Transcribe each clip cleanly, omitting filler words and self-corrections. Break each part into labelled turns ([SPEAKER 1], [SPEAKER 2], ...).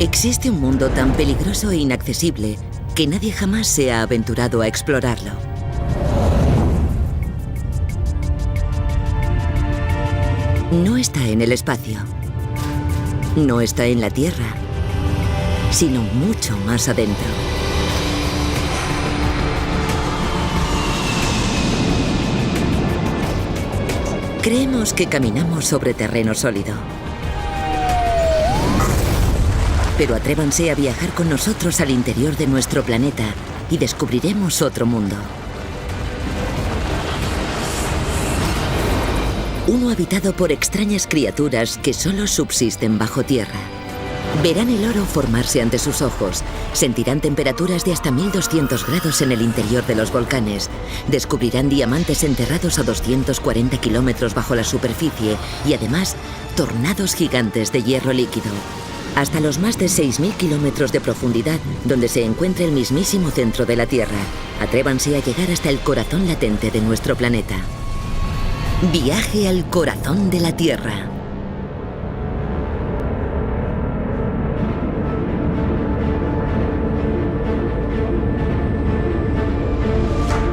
[SPEAKER 1] Existe un mundo tan peligroso e inaccesible que nadie jamás se ha aventurado a explorarlo. No está en el espacio, no está en la Tierra, sino mucho más adentro. Creemos que caminamos sobre terreno sólido. Pero atrévanse a viajar con nosotros al interior de nuestro planeta y descubriremos otro mundo. Uno habitado por extrañas criaturas que solo subsisten bajo tierra. Verán el oro formarse ante sus ojos, sentirán temperaturas de hasta 1200 grados en el interior de los volcanes, descubrirán diamantes enterrados a 240 kilómetros bajo la superficie y además tornados gigantes de hierro líquido. Hasta los más de 6.000 kilómetros de profundidad, donde se encuentra el mismísimo centro de la Tierra. Atrévanse a llegar hasta el corazón latente de nuestro planeta. Viaje al corazón de la Tierra.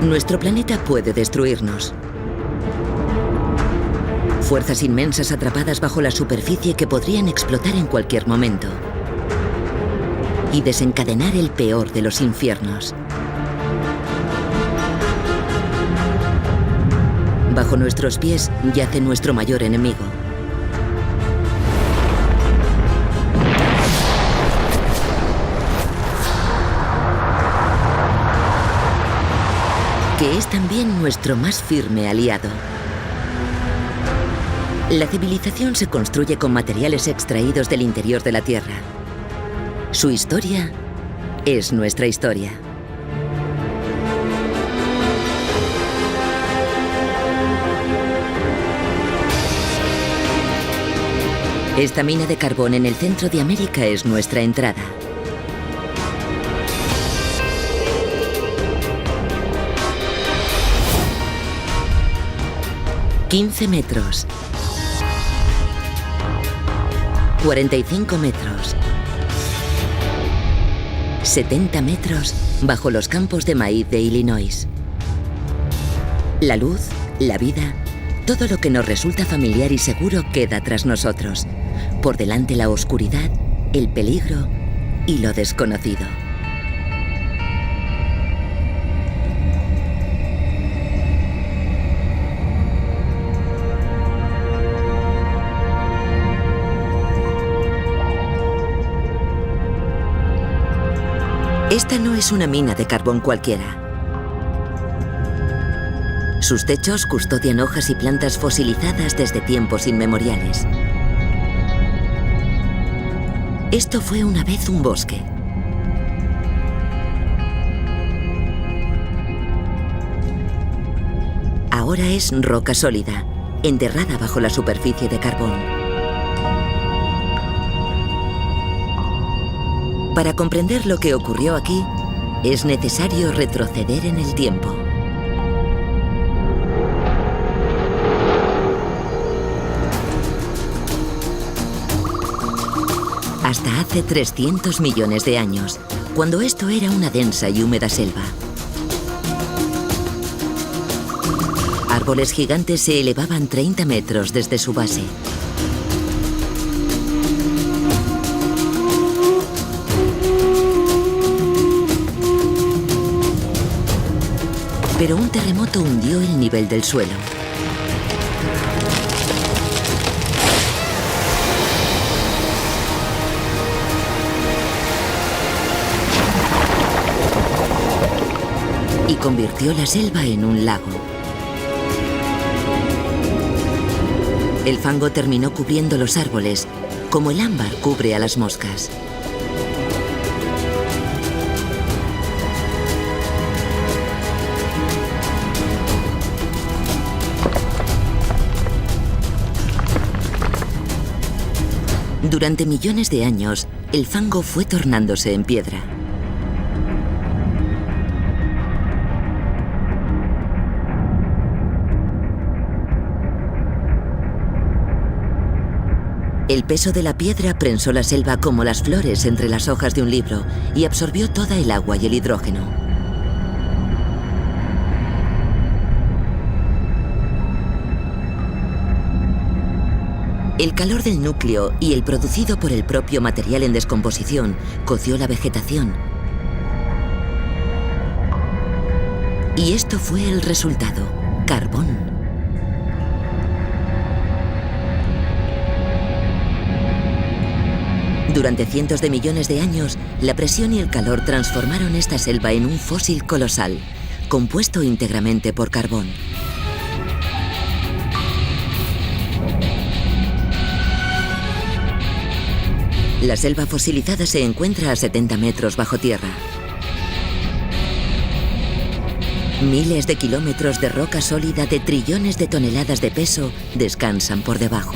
[SPEAKER 1] Nuestro planeta puede destruirnos. Fuerzas inmensas atrapadas bajo la superficie que podrían explotar en cualquier momento y desencadenar el peor de los infiernos. Bajo nuestros pies yace nuestro mayor enemigo. Que es también nuestro más firme aliado. La civilización se construye con materiales extraídos del interior de la Tierra. Su historia es nuestra historia. Esta mina de carbón en el centro de América es nuestra entrada. «15 metros». 45 metros. 70 metros bajo los campos de maíz de Illinois. La luz, la vida, todo lo que nos resulta familiar y seguro queda tras nosotros. Por delante la oscuridad, el peligro y lo desconocido. Esta no es una mina de carbón cualquiera. Sus techos custodian hojas y plantas fosilizadas desde tiempos inmemoriales. Esto fue una vez un bosque. Ahora es roca sólida, enterrada bajo la superficie de carbón. Para comprender lo que ocurrió aquí, es necesario retroceder en el tiempo. Hasta hace 300 millones de años, cuando esto era una densa y húmeda selva. Árboles gigantes se elevaban 30 metros desde su base. Pero un terremoto hundió el nivel del suelo. Y convirtió la selva en un lago. El fango terminó cubriendo los árboles, como el ámbar cubre a las moscas. Durante millones de años, el fango fue tornándose en piedra. El peso de la piedra prensó la selva como las flores entre las hojas de un libro y absorbió toda el agua y el hidrógeno. El calor del núcleo y el producido por el propio material en descomposición coció la vegetación. Y esto fue el resultado: carbón. Durante cientos de millones de años, la presión y el calor transformaron esta selva en un fósil colosal, compuesto íntegramente por carbón. La selva fosilizada se encuentra a 70 metros bajo tierra. Miles de kilómetros de roca sólida de trillones de toneladas de peso descansan por debajo.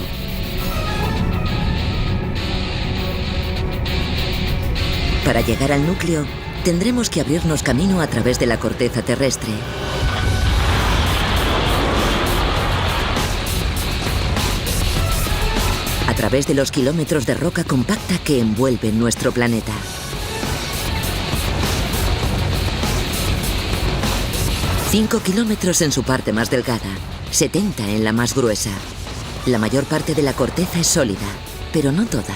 [SPEAKER 1] Para llegar al núcleo, tendremos que abrirnos camino a través de la corteza terrestre. A través de los kilómetros de roca compacta que envuelven nuestro planeta. Cinco kilómetros en su parte más delgada, 70 en la más gruesa. La mayor parte de la corteza es sólida, pero no toda.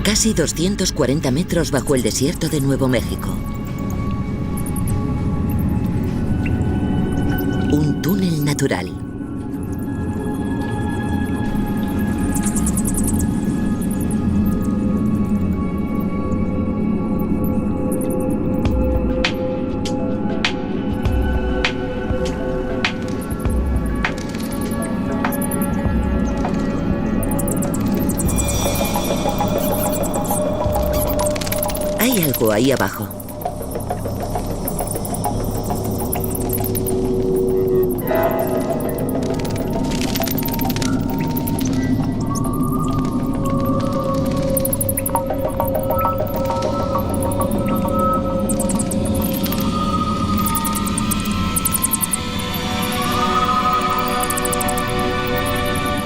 [SPEAKER 1] Casi 240 metros bajo el desierto de Nuevo México. Un túnel natural. Hay algo ahí abajo.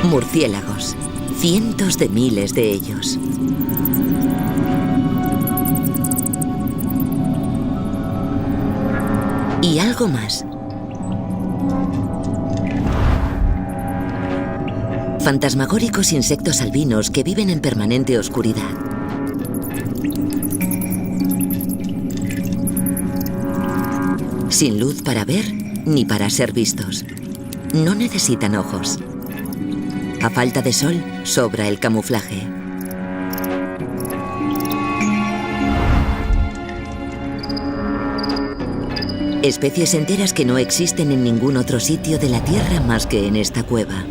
[SPEAKER 1] Murciélagos, cientos de miles de ellos. Y algo más. Fantasmagóricos insectos albinos que viven en permanente oscuridad. Sin luz para ver ni para ser vistos. No necesitan ojos. A falta de sol, sobra el camuflaje. Especies enteras que no existen en ningún otro sitio de la Tierra más que en esta cueva.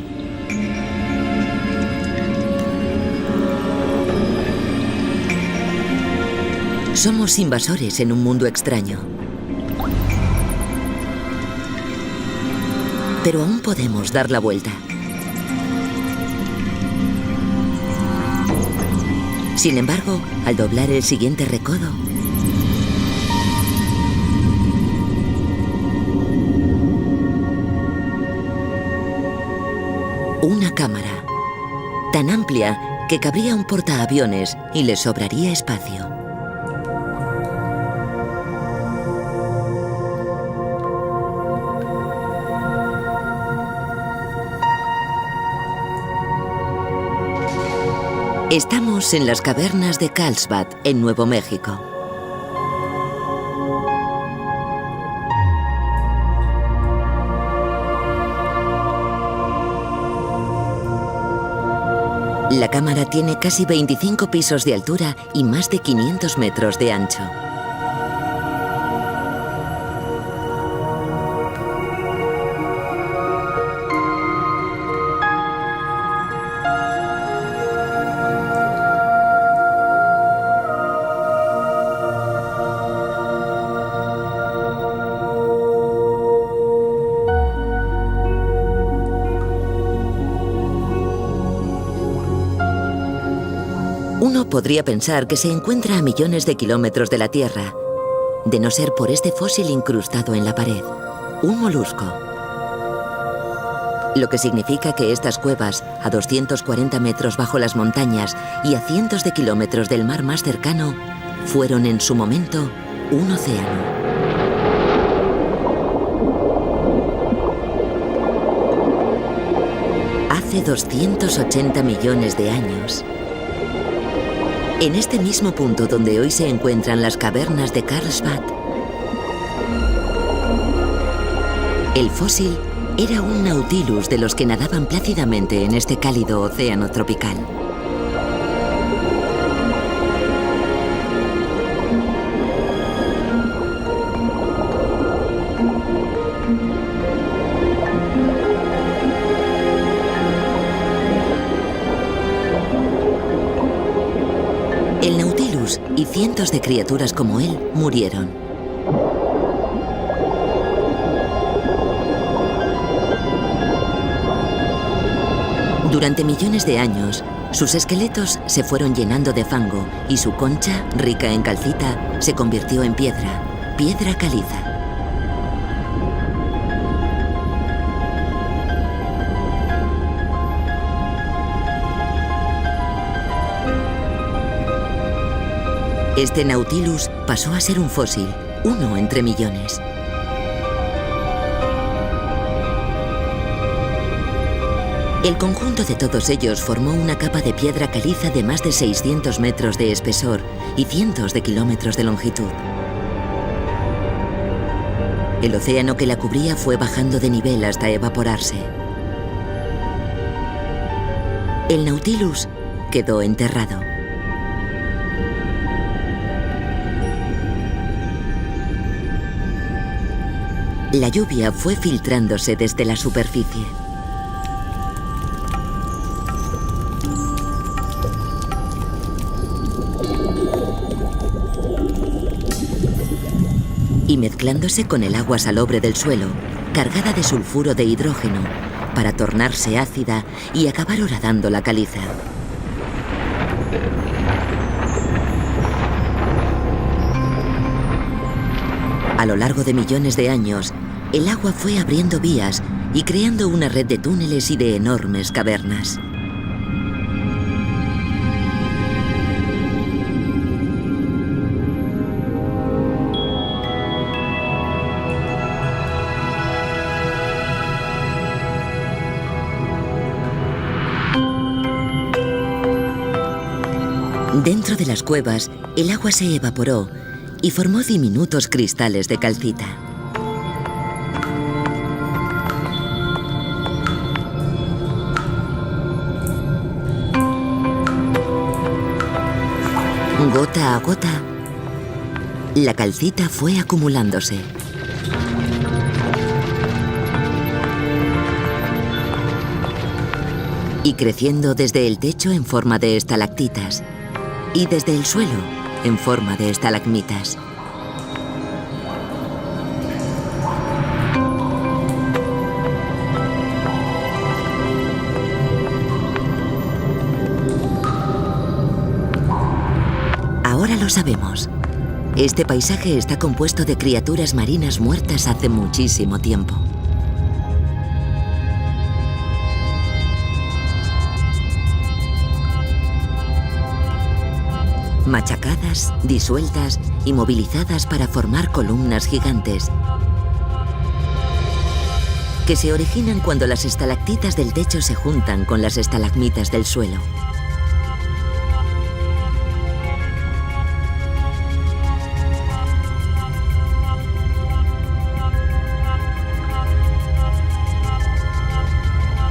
[SPEAKER 1] Somos invasores en un mundo extraño. Pero aún podemos dar la vuelta. Sin embargo, al doblar el siguiente recodo, una cámara, tan amplia que cabría un portaaviones y le sobraría espacio. Estamos en las cavernas de Carlsbad, en Nuevo México. La cámara tiene casi 25 pisos de altura y más de 500 metros de ancho. Uno podría pensar que se encuentra a millones de kilómetros de la Tierra, de no ser por este fósil incrustado en la pared, un molusco. Lo que significa que estas cuevas, a 240 metros bajo las montañas y a cientos de kilómetros del mar más cercano, fueron en su momento un océano. Hace 280 millones de años, en este mismo punto donde hoy se encuentran las cavernas de Carlsbad, el fósil era un Nautilus de los que nadaban plácidamente en este cálido océano tropical. El Nautilus y cientos de criaturas como él murieron. Durante millones de años, sus esqueletos se fueron llenando de fango y su concha, rica en calcita, se convirtió en piedra caliza. Este Nautilus pasó a ser un fósil, uno entre millones. El conjunto de todos ellos formó una capa de piedra caliza de más de 600 metros de espesor y cientos de kilómetros de longitud. El océano que la cubría fue bajando de nivel hasta evaporarse. El Nautilus quedó enterrado. La lluvia fue filtrándose desde la superficie. Y mezclándose con el agua salobre del suelo, cargada de sulfuro de hidrógeno, para tornarse ácida y acabar horadando la caliza. A lo largo de millones de años, el agua fue abriendo vías y creando una red de túneles y de enormes cavernas. Dentro de las cuevas, el agua se evaporó y formó diminutos cristales de calcita. Gota a gota, la calcita fue acumulándose. Y creciendo desde el techo en forma de estalactitas y desde el suelo en forma de estalagmitas. Ahora lo sabemos. Este paisaje está compuesto de criaturas marinas muertas hace muchísimo tiempo. Machacadas, disueltas y movilizadas para formar columnas gigantes que se originan cuando las estalactitas del techo se juntan con las estalagmitas del suelo.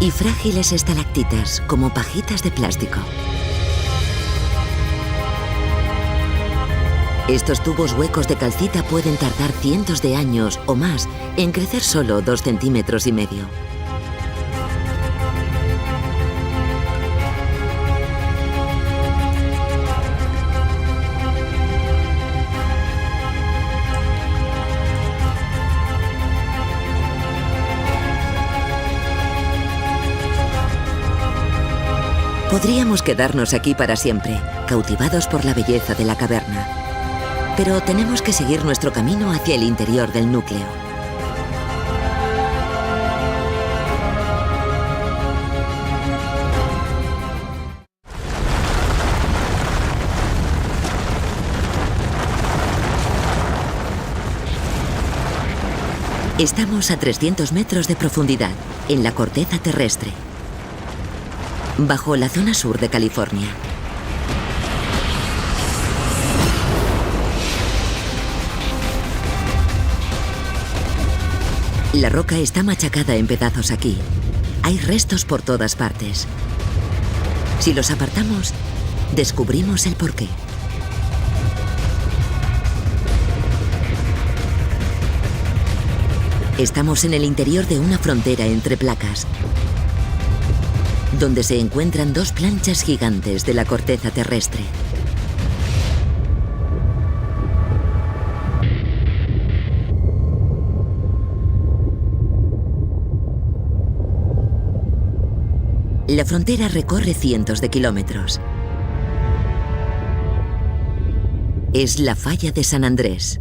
[SPEAKER 1] Y frágiles estalactitas como pajitas de plástico. Estos tubos huecos de calcita pueden tardar cientos de años o más en crecer solo 2,5 centímetros. Podríamos quedarnos aquí para siempre, cautivados por la belleza de la caverna. Pero tenemos que seguir nuestro camino hacia el interior del núcleo. Estamos a 300 metros de profundidad, en la corteza terrestre, bajo la zona sur de California. La roca está machacada en pedazos aquí. Hay restos por todas partes. Si los apartamos, descubrimos el porqué. Estamos en el interior de una frontera entre placas, donde se encuentran dos planchas gigantes de la corteza terrestre. La frontera recorre cientos de kilómetros. Es la falla de San Andrés.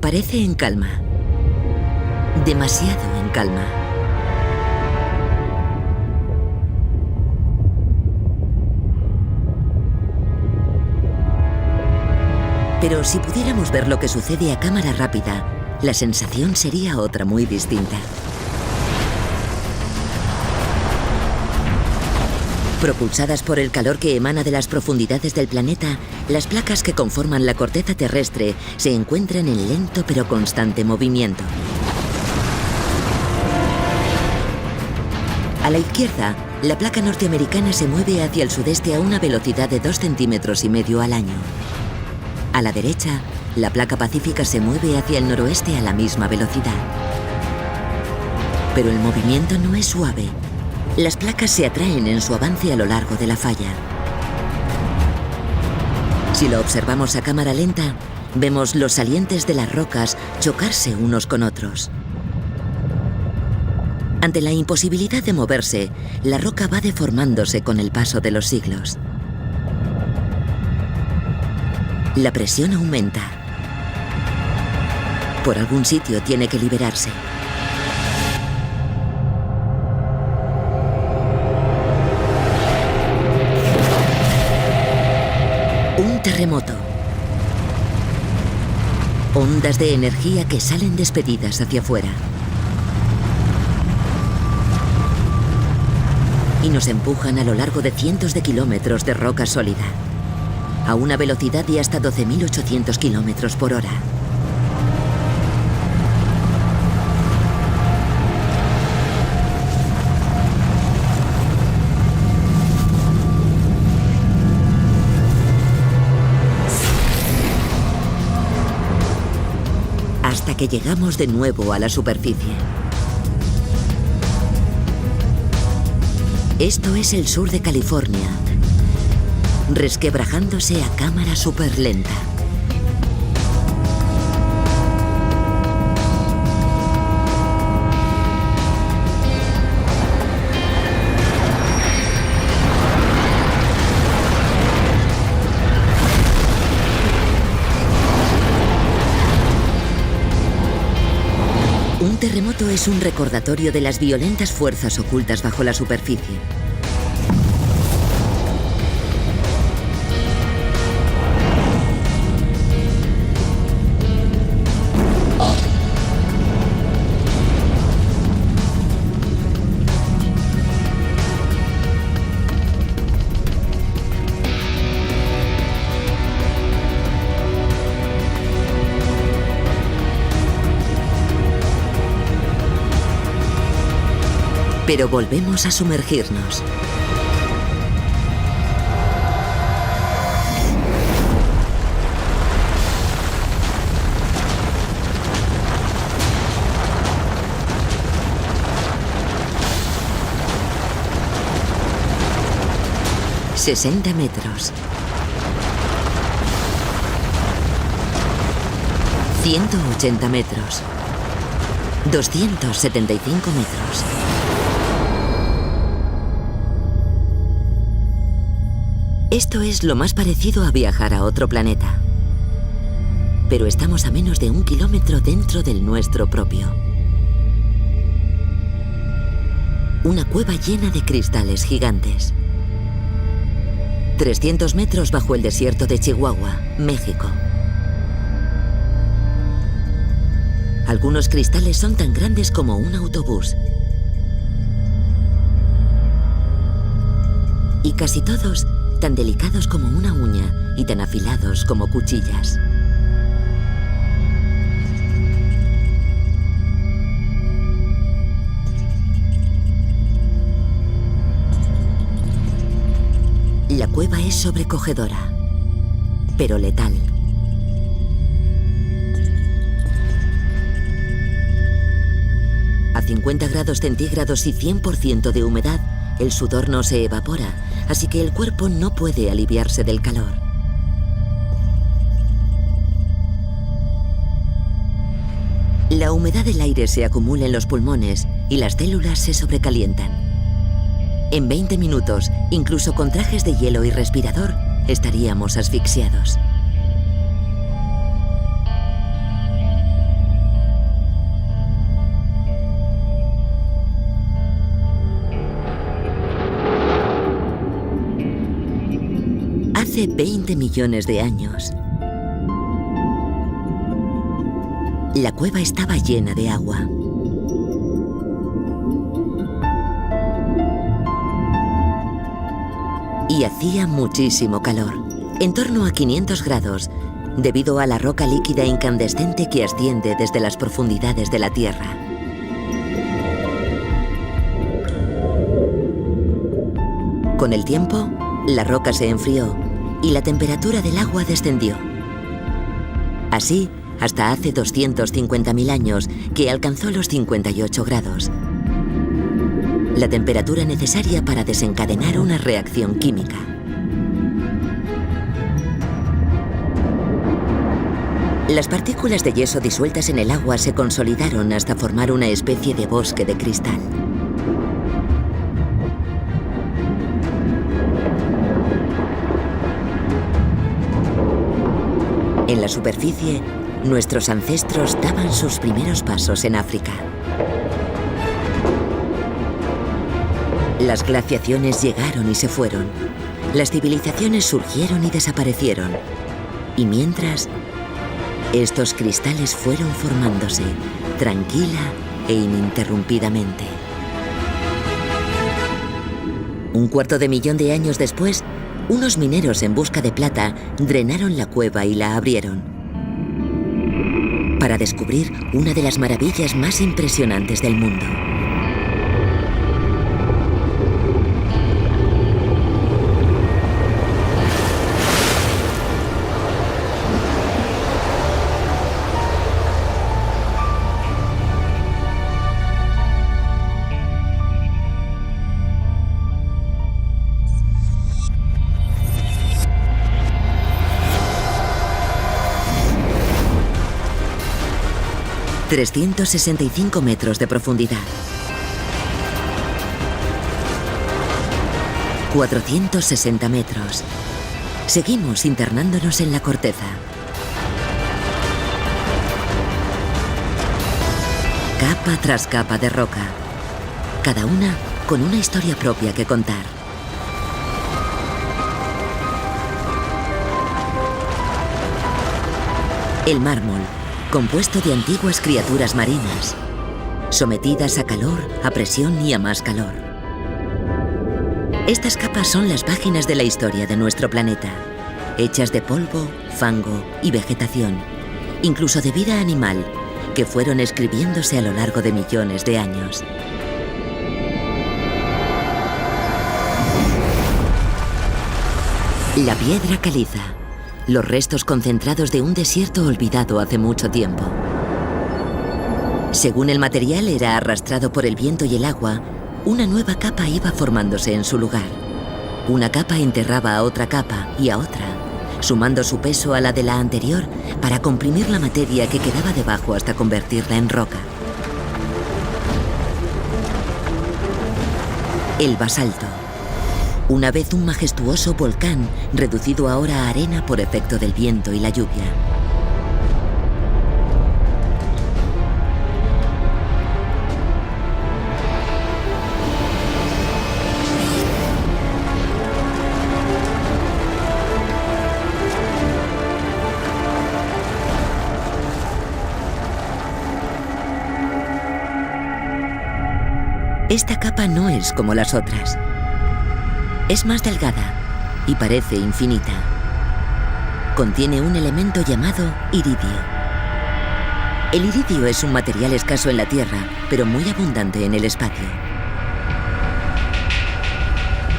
[SPEAKER 1] Parece en calma. Demasiado en calma. Pero si pudiéramos ver lo que sucede a cámara rápida, la sensación sería otra muy distinta. Propulsadas por el calor que emana de las profundidades del planeta, las placas que conforman la corteza terrestre se encuentran en lento pero constante movimiento. A la izquierda, la placa norteamericana se mueve hacia el sudeste a una velocidad de 2,5 centímetros al año. A la derecha, la placa pacífica se mueve hacia el noroeste a la misma velocidad. Pero el movimiento no es suave. Las placas se atraen en su avance a lo largo de la falla. Si lo observamos a cámara lenta, vemos los salientes de las rocas chocarse unos con otros. Ante la imposibilidad de moverse, la roca va deformándose con el paso de los siglos. La presión aumenta. Por algún sitio tiene que liberarse. Un terremoto. Ondas de energía que salen despedidas hacia afuera. Y nos empujan a lo largo de cientos de kilómetros de roca sólida, a una velocidad de hasta 12.800 kilómetros por hora. Hasta que llegamos de nuevo a la superficie. Esto es el sur de California, resquebrajándose a cámara superlenta. Un terremoto es un recordatorio de las violentas fuerzas ocultas bajo la superficie. Pero volvemos a sumergirnos. ...60 metros... 180 metros. 275 metros. Esto es lo más parecido a viajar a otro planeta. Pero estamos a menos de 1 kilómetro dentro del nuestro propio. Una cueva llena de cristales gigantes. 300 metros bajo el desierto de Chihuahua, México. Algunos cristales son tan grandes como un autobús. Y casi todos tan delicados como una uña y tan afilados como cuchillas. La cueva es sobrecogedora, pero letal. A 50 grados centígrados y 100% de humedad, el sudor no se evapora, así que el cuerpo no puede aliviarse del calor. La humedad del aire se acumula en los pulmones y las células se sobrecalientan. En 20 minutos, incluso con trajes de hielo y respirador, estaríamos asfixiados. Hace 20 millones de años, la cueva estaba llena de agua. Y hacía muchísimo calor, en torno a 500 grados, debido a la roca líquida incandescente que asciende desde las profundidades de la Tierra. Con el tiempo, la roca se enfrió y la temperatura del agua descendió. Así, hasta hace 250.000 años, que alcanzó los 58 grados. La temperatura necesaria para desencadenar una reacción química. Las partículas de yeso disueltas en el agua se consolidaron hasta formar una especie de bosque de cristal. En la superficie, nuestros ancestros daban sus primeros pasos en África. Las glaciaciones llegaron y se fueron. Las civilizaciones surgieron y desaparecieron. Y mientras, estos cristales fueron formándose, tranquila e ininterrumpidamente. 1/4 de millón de años después, unos mineros en busca de plata drenaron la cueva y la abrieron para descubrir una de las maravillas más impresionantes del mundo. ...365 metros de profundidad. 460 metros. Seguimos internándonos en la corteza. Capa tras capa de roca. Cada una con una historia propia que contar. El mármol, compuesto de antiguas criaturas marinas, sometidas a calor, a presión y a más calor. Estas capas son las páginas de la historia de nuestro planeta, hechas de polvo, fango y vegetación, incluso de vida animal, que fueron escribiéndose a lo largo de millones de años. La piedra caliza. Los restos concentrados de un desierto olvidado hace mucho tiempo. Según el material era arrastrado por el viento y el agua, una nueva capa iba formándose en su lugar. Una capa enterraba a otra capa y a otra, sumando su peso a la de la anterior para comprimir la materia que quedaba debajo hasta convertirla en roca. El basalto. Una vez un majestuoso volcán, reducido ahora a arena por efecto del viento y la lluvia. Esta capa no es como las otras. Es más delgada y parece infinita. Contiene un elemento llamado iridio. El iridio es un material escaso en la Tierra, pero muy abundante en el espacio.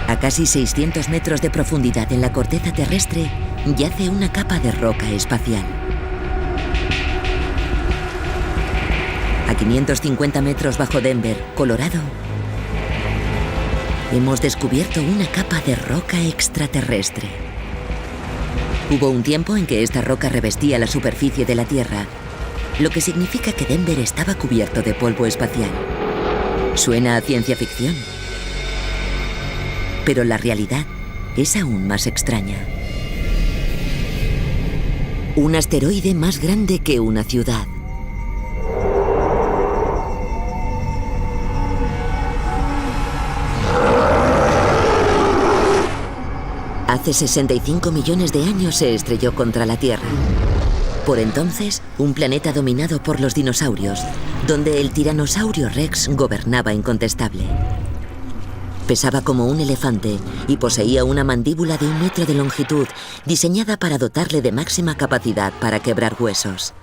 [SPEAKER 1] A casi 600 metros de profundidad en la corteza terrestre, yace una capa de roca espacial. A 550 metros bajo Denver, Colorado, hemos descubierto una capa de roca extraterrestre. Hubo un tiempo en que esta roca revestía la superficie de la Tierra, lo que significa que Denver estaba cubierto de polvo espacial. Suena a ciencia ficción, pero la realidad es aún más extraña. Un asteroide más grande que una ciudad. Hace 65 millones de años se estrelló contra la Tierra. Por entonces, un planeta dominado por los dinosaurios, donde el tiranosaurio Rex gobernaba incontestable. Pesaba como un elefante y poseía una mandíbula de 1 metro de longitud, diseñada para dotarle de máxima capacidad para quebrar huesos.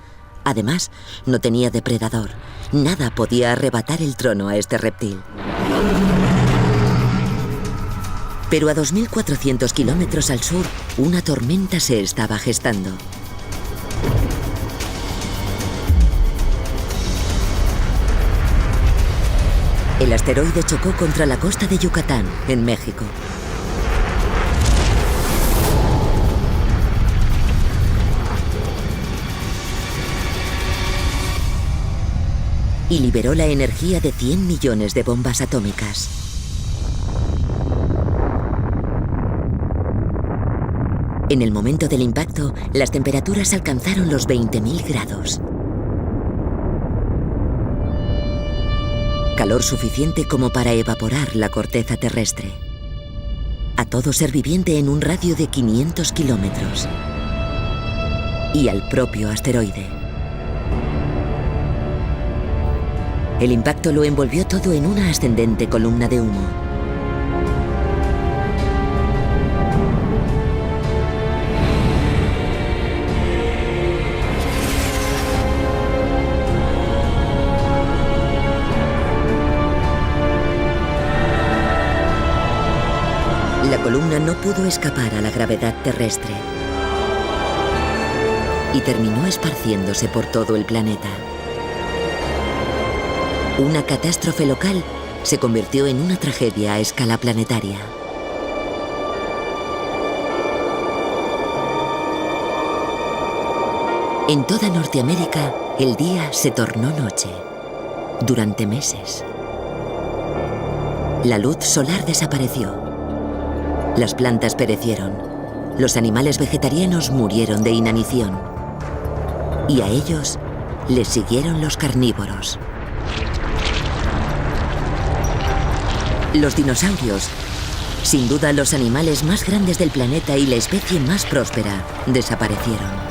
[SPEAKER 1] Además, no tenía depredador. Nada podía arrebatar el trono a este reptil. Pero a 2.400 kilómetros al sur, una tormenta se estaba gestando. El asteroide chocó contra la costa de Yucatán, en México. Y liberó la energía de 100 millones de bombas atómicas. En el momento del impacto, las temperaturas alcanzaron los 20.000 grados. Calor suficiente como para evaporar la corteza terrestre. A todo ser viviente en un radio de 500 kilómetros. Y al propio asteroide. El impacto lo envolvió todo en una ascendente columna de humo. La columna no pudo escapar a la gravedad terrestre y terminó esparciéndose por todo el planeta. Una catástrofe local se convirtió en una tragedia a escala planetaria. En toda Norteamérica, el día se tornó noche, durante meses. La luz solar desapareció. Las plantas perecieron. Los animales vegetarianos murieron de inanición. Y a ellos les siguieron los carnívoros. Los dinosaurios, sin duda los animales más grandes del planeta y la especie más próspera, desaparecieron.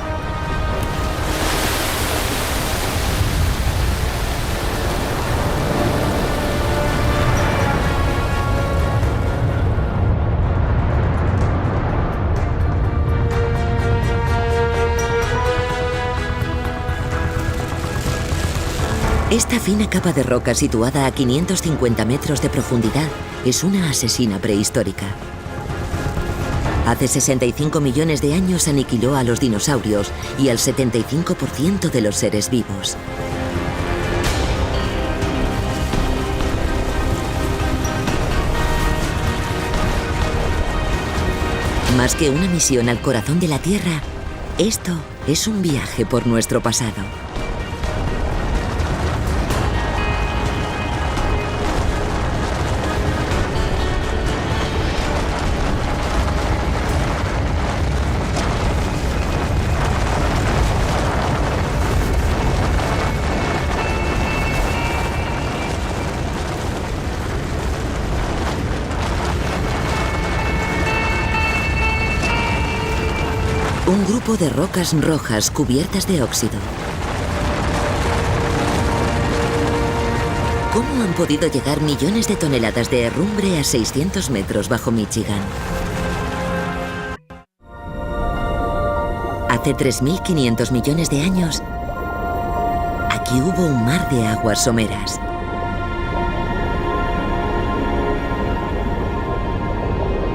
[SPEAKER 1] Esta fina capa de roca situada a 550 metros de profundidad es una asesina prehistórica. Hace 65 millones de años aniquiló a los dinosaurios y al 75% de los seres vivos. Más que una misión al corazón de la Tierra, esto es un viaje por nuestro pasado. Un grupo de rocas rojas cubiertas de óxido. ¿Cómo han podido llegar millones de toneladas de herrumbre a 600 metros bajo Michigan? Hace 3.500 millones de años, aquí hubo un mar de aguas someras.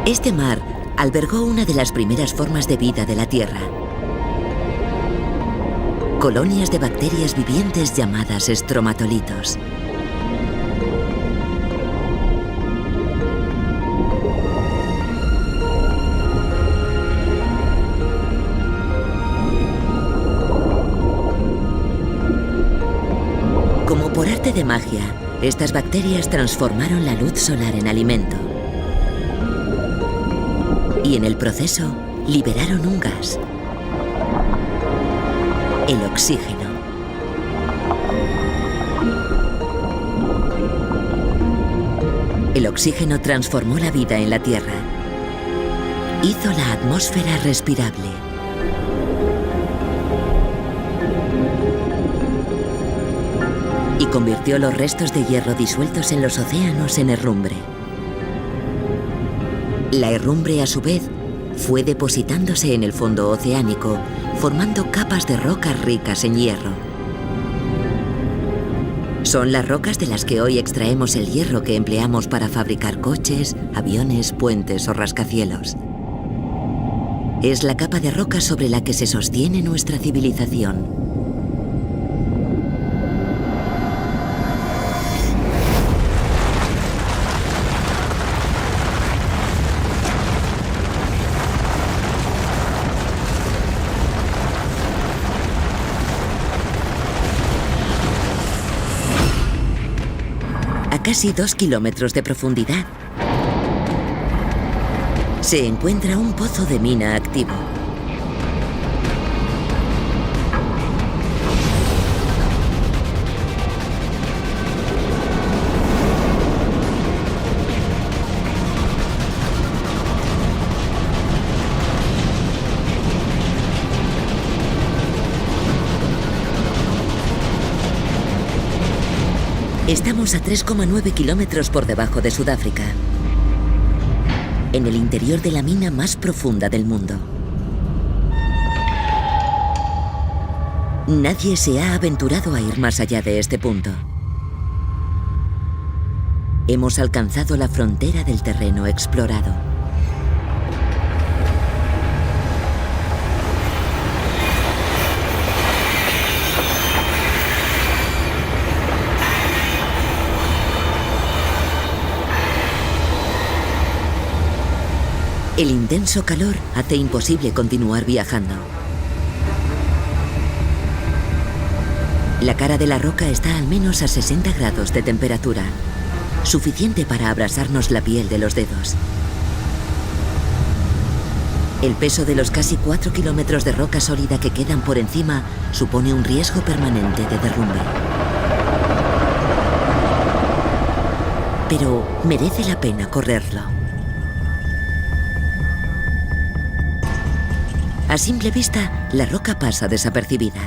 [SPEAKER 1] Este mar albergó una de las primeras formas de vida de la Tierra. Colonias de bacterias vivientes llamadas estromatolitos. Como por arte de magia, estas bacterias transformaron la luz solar en alimento. Y en el proceso, liberaron un gas, el oxígeno. El oxígeno transformó la vida en la Tierra. Hizo la atmósfera respirable. Y convirtió los restos de hierro disueltos en los océanos en herrumbre. La herrumbre, a su vez, fue depositándose en el fondo oceánico, formando capas de rocas ricas en hierro. Son las rocas de las que hoy extraemos el hierro que empleamos para fabricar coches, aviones, puentes o rascacielos. Es la capa de roca sobre la que se sostiene nuestra civilización. A casi 2 kilómetros de profundidad, se encuentra un pozo de mina activo. Estamos a 3,9 kilómetros por debajo de Sudáfrica, en el interior de la mina más profunda del mundo. Nadie se ha aventurado a ir más allá de este punto. Hemos alcanzado la frontera del terreno explorado. El intenso calor hace imposible continuar viajando. La cara de la roca está al menos a 60 grados de temperatura, suficiente para abrasarnos la piel de los dedos. El peso de los casi 4 kilómetros de roca sólida que quedan por encima supone un riesgo permanente de derrumbe. Pero merece la pena correrlo. A simple vista, la roca pasa desapercibida,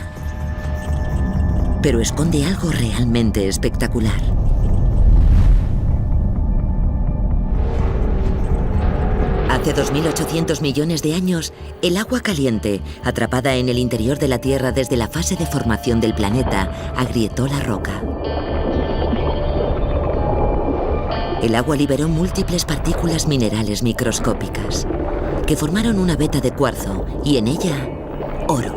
[SPEAKER 1] pero esconde algo realmente espectacular. Hace 2.800 millones de años, el agua caliente, atrapada en el interior de la Tierra desde la fase de formación del planeta, agrietó la roca. El agua liberó múltiples partículas minerales microscópicas, que formaron una veta de cuarzo y en ella, oro.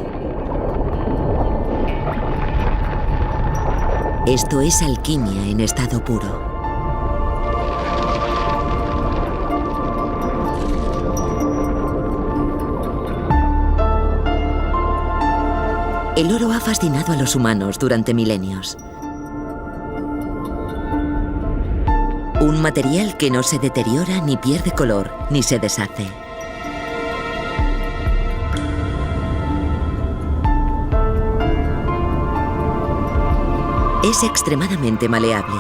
[SPEAKER 1] Esto es alquimia en estado puro. El oro ha fascinado a los humanos durante milenios. Un material que no se deteriora, ni pierde color, ni se deshace. Es extremadamente maleable.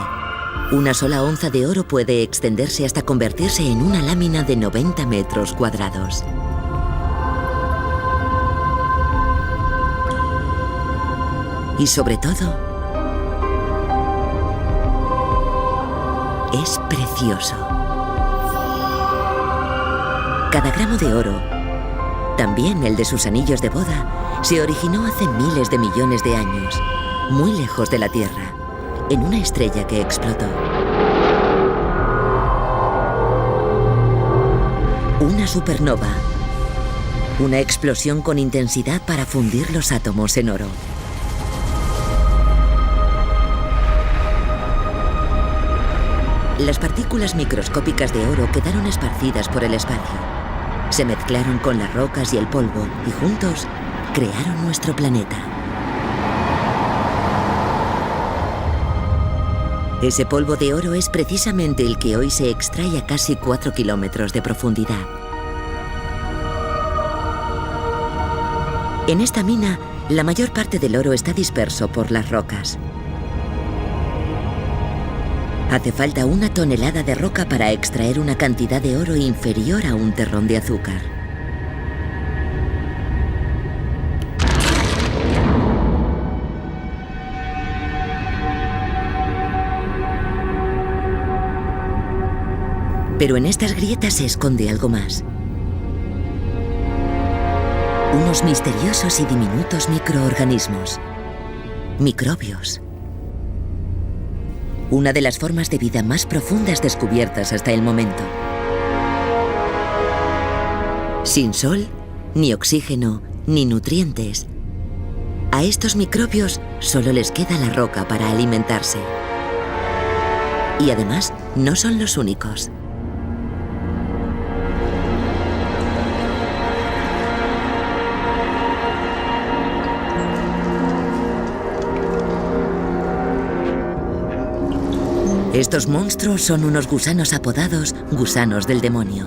[SPEAKER 1] Una sola onza de oro puede extenderse hasta convertirse en una lámina de 90 metros cuadrados. Y sobre todo, es precioso. Cada gramo de oro, también el de sus anillos de boda, se originó hace miles de millones de años, muy lejos de la Tierra, en una estrella que explotó. Una supernova. Una explosión con intensidad para fundir los átomos en oro. Las partículas microscópicas de oro quedaron esparcidas por el espacio. Se mezclaron con las rocas y el polvo y juntos crearon nuestro planeta. Ese polvo de oro es precisamente el que hoy se extrae a casi 4 kilómetros de profundidad. En esta mina, la mayor parte del oro está disperso por las rocas. Hace falta 1 tonelada de roca para extraer una cantidad de oro inferior a un terrón de azúcar. Pero en estas grietas se esconde algo más. Unos misteriosos y diminutos microorganismos. Microbios. Una de las formas de vida más profundas descubiertas hasta el momento. Sin sol, ni oxígeno, ni nutrientes. A estos microbios solo les queda la roca para alimentarse. Y además, no son los únicos. Estos monstruos son unos gusanos apodados gusanos del demonio.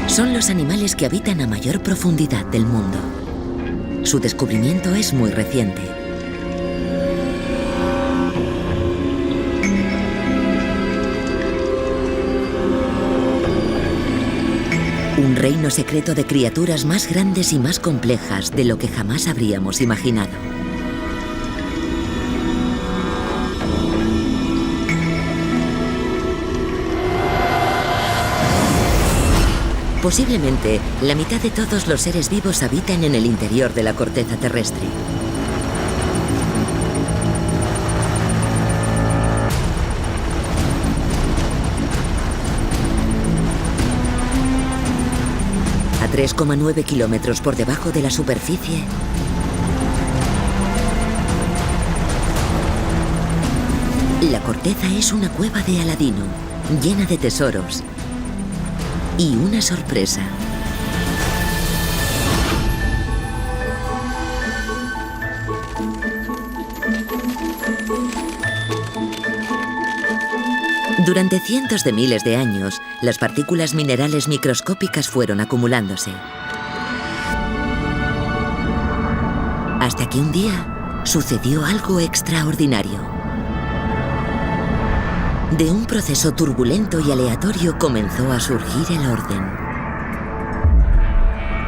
[SPEAKER 1] Son los animales que habitan a mayor profundidad del mundo. Su descubrimiento es muy reciente. Un reino secreto de criaturas más grandes y más complejas de lo que jamás habríamos imaginado. Posiblemente, la mitad de todos los seres vivos habitan en el interior de la corteza terrestre. A 3,9 kilómetros por debajo de la superficie, la corteza es una cueva de Aladino, llena de tesoros y una sorpresa. Durante cientos de miles de años, las partículas minerales microscópicas fueron acumulándose. Hasta que un día sucedió algo extraordinario. De un proceso turbulento y aleatorio comenzó a surgir el orden.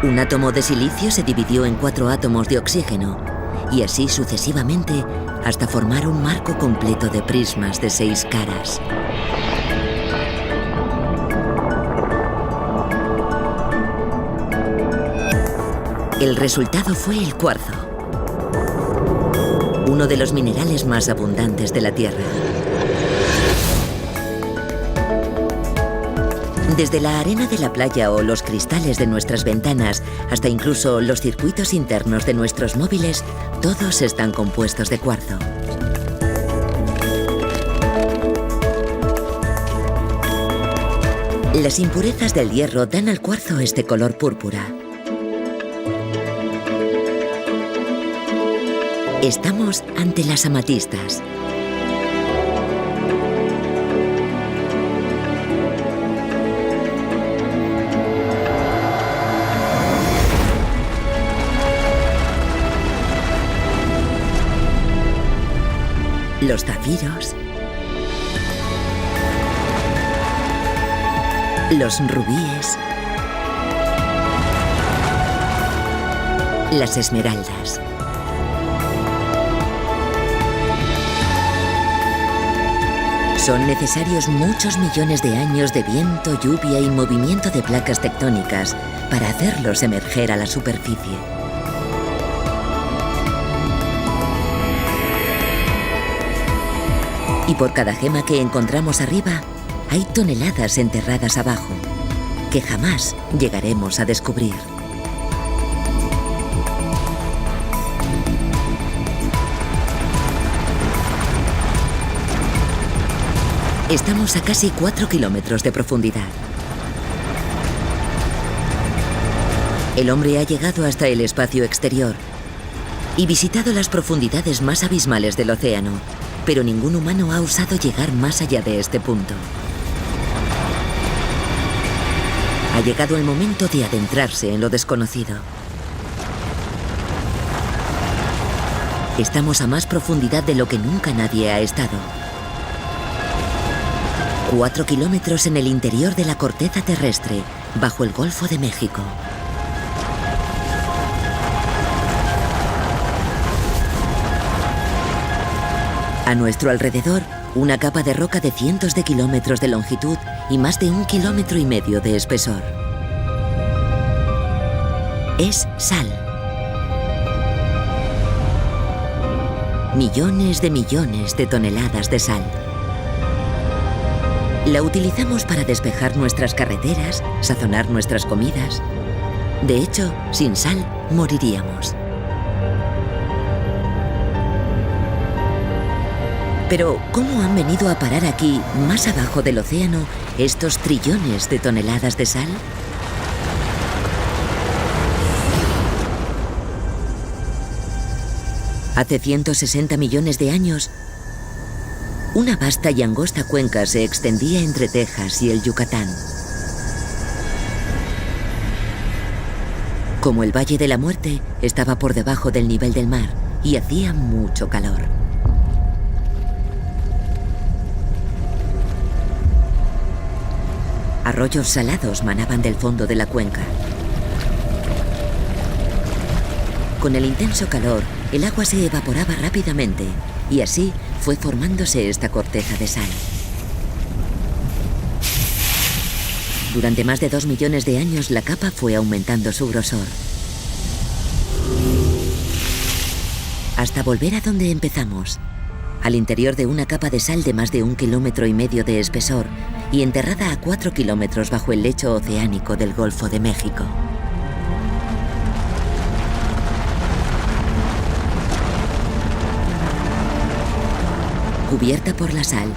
[SPEAKER 1] Un átomo de silicio se dividió en 4 átomos de oxígeno, y así sucesivamente hasta formar un marco completo de prismas de 6 caras. El resultado fue el cuarzo, uno de los minerales más abundantes de la Tierra. Desde la arena de la playa o los cristales de nuestras ventanas hasta incluso los circuitos internos de nuestros móviles, todos están compuestos de cuarzo. Las impurezas del hierro dan al cuarzo este color púrpura. Estamos ante las amatistas. Los zafiros, los rubíes, las esmeraldas. Son necesarios muchos millones de años de viento, lluvia y movimiento de placas tectónicas para hacerlos emerger a la superficie. Y por cada gema que encontramos arriba, hay toneladas enterradas abajo, que jamás llegaremos a descubrir. Estamos a casi 4 kilómetros de profundidad. El hombre ha llegado hasta el espacio exterior y visitado las profundidades más abismales del océano, pero ningún humano ha osado llegar más allá de este punto. Ha llegado el momento de adentrarse en lo desconocido. Estamos a más profundidad de lo que nunca nadie ha estado. 4 kilómetros en el interior de la corteza terrestre, bajo el Golfo de México. A nuestro alrededor, una capa de roca de cientos de kilómetros de longitud y más de 1,5 kilómetros de espesor. Es sal. Millones de toneladas de sal. La utilizamos para despejar nuestras carreteras, sazonar nuestras comidas. De hecho, sin sal, moriríamos. Pero, ¿cómo han venido a parar aquí, más abajo del océano, estos trillones de toneladas de sal? Hace 160 millones de años, una vasta y angosta cuenca se extendía entre Texas y el Yucatán. Como el Valle de la Muerte, estaba por debajo del nivel del mar y hacía mucho calor. Arroyos salados manaban del fondo de la cuenca. Con el intenso calor, el agua se evaporaba rápidamente y así fue formándose esta corteza de sal. Durante más de 2 millones de años la capa fue aumentando su grosor, hasta volver a donde empezamos, al interior de una capa de sal de más de 1,5 kilómetros de espesor y enterrada a 4 kilómetros bajo el lecho oceánico del Golfo de México. Cubierta por la sal,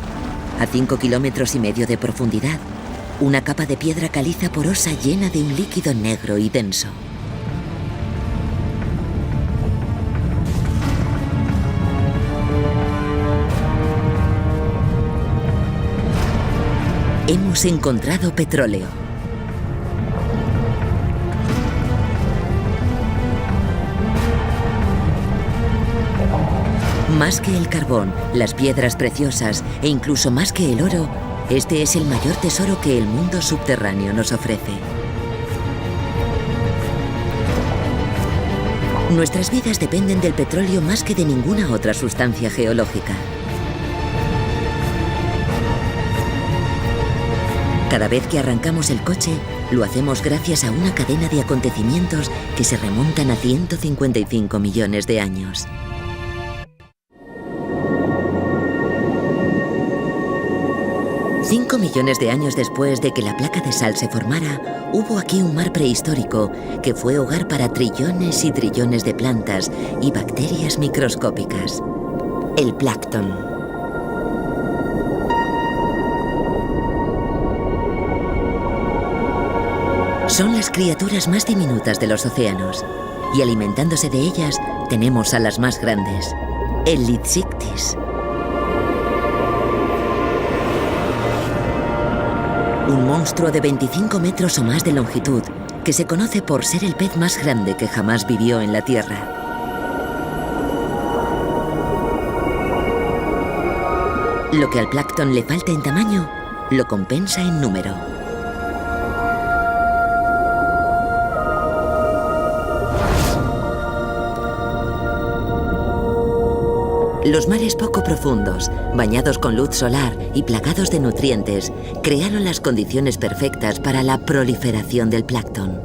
[SPEAKER 1] a 5,5 kilómetros de profundidad, una capa de piedra caliza porosa llena de un líquido negro y denso. Hemos encontrado petróleo. Más que el carbón, las piedras preciosas e incluso más que el oro, este es el mayor tesoro que el mundo subterráneo nos ofrece. Nuestras vidas dependen del petróleo más que de ninguna otra sustancia geológica. Cada vez que arrancamos el coche, lo hacemos gracias a una cadena de acontecimientos que se remontan a 155 millones de años. Cinco millones de años después de que la placa de sal se formara, hubo aquí un mar prehistórico que fue hogar para trillones y trillones de plantas y bacterias microscópicas. El plancton. Son las criaturas más diminutas de los océanos, y alimentándose de ellas tenemos a las más grandes, el Lithsictis. Un monstruo de 25 metros o más de longitud, que se conoce por ser el pez más grande que jamás vivió en la Tierra. Lo que al plancton le falta en tamaño, lo compensa en número. Los mares poco profundos, bañados con luz solar y plagados de nutrientes, crearon las condiciones perfectas para la proliferación del plancton.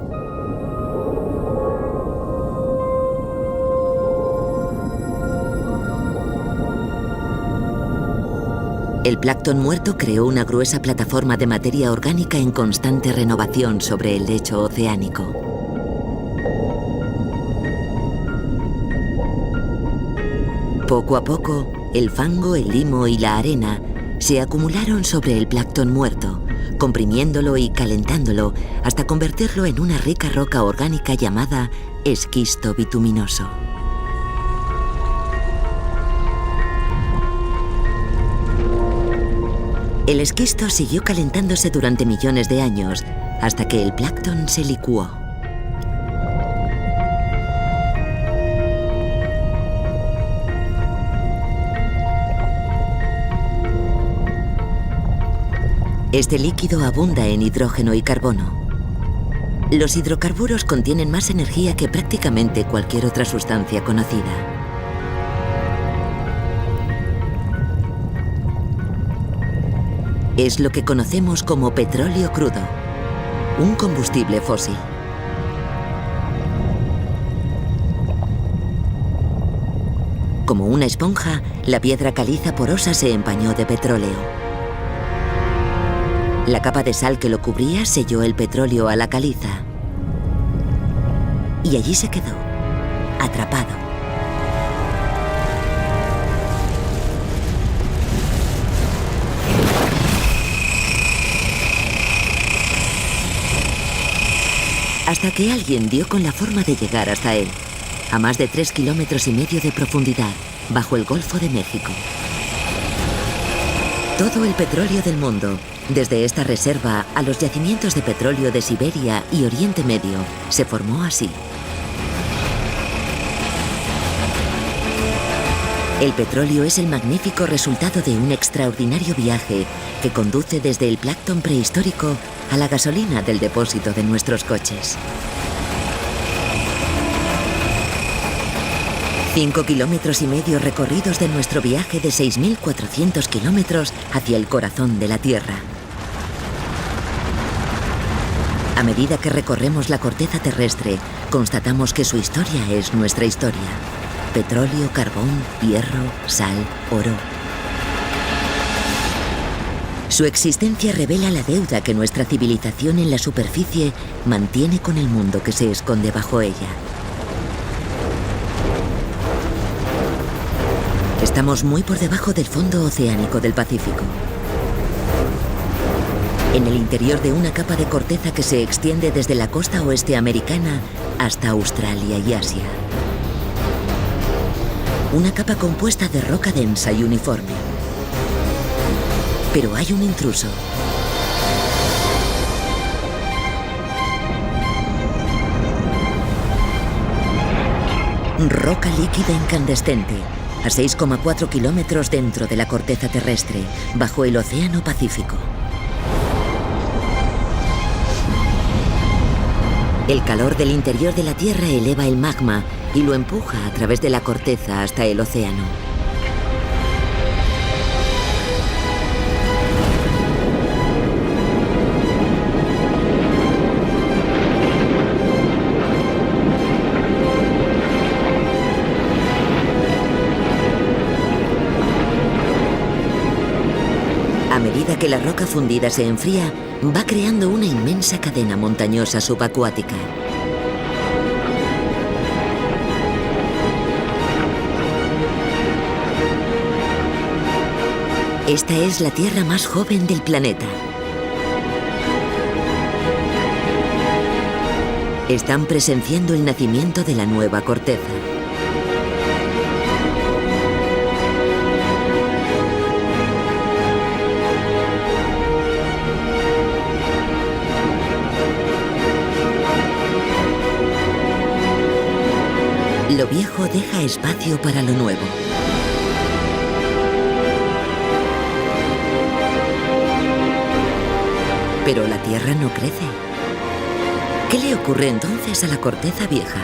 [SPEAKER 1] El plancton muerto creó una gruesa plataforma de materia orgánica en constante renovación sobre el lecho oceánico. Poco a poco, el fango, el limo y la arena se acumularon sobre el plancton muerto, comprimiéndolo y calentándolo hasta convertirlo en una rica roca orgánica llamada esquisto bituminoso. El esquisto siguió calentándose durante millones de años hasta que el plancton se licuó. Este líquido abunda en hidrógeno y carbono. Los hidrocarburos contienen más energía que prácticamente cualquier otra sustancia conocida. Es lo que conocemos como petróleo crudo, un combustible fósil. Como una esponja, la piedra caliza porosa se empañó de petróleo. La capa de sal que lo cubría selló el petróleo a la caliza. Y allí se quedó, atrapado. Hasta que alguien dio con la forma de llegar hasta él, a más de 3,5 kilómetros de profundidad, bajo el Golfo de México. Todo el petróleo del mundo, desde esta reserva a los yacimientos de petróleo de Siberia y Oriente Medio, se formó así. El petróleo es el magnífico resultado de un extraordinario viaje que conduce desde el plancton prehistórico a la gasolina del depósito de nuestros coches. 5,5 kilómetros recorridos de nuestro viaje de 6.400 kilómetros hacia el corazón de la Tierra. A medida que recorremos la corteza terrestre, constatamos que su historia es nuestra historia. Petróleo, carbón, hierro, sal, oro. Su existencia revela la deuda que nuestra civilización en la superficie mantiene con el mundo que se esconde bajo ella. Estamos muy por debajo del fondo oceánico del Pacífico. En el interior de una capa de corteza que se extiende desde la costa oeste americana hasta Australia y Asia. Una capa compuesta de roca densa y uniforme. Pero hay un intruso. Roca líquida incandescente, a 6,4 kilómetros dentro de la corteza terrestre, bajo el Océano Pacífico. El calor del interior de la Tierra eleva el magma y lo empuja a través de la corteza hasta el océano. A medida que la roca fundida se enfría, va creando una inmensa cadena montañosa subacuática. Esta es la Tierra más joven del planeta. Están presenciando el nacimiento de la nueva corteza. Lo viejo deja espacio para lo nuevo. Pero la Tierra no crece. ¿Qué le ocurre entonces a la corteza vieja?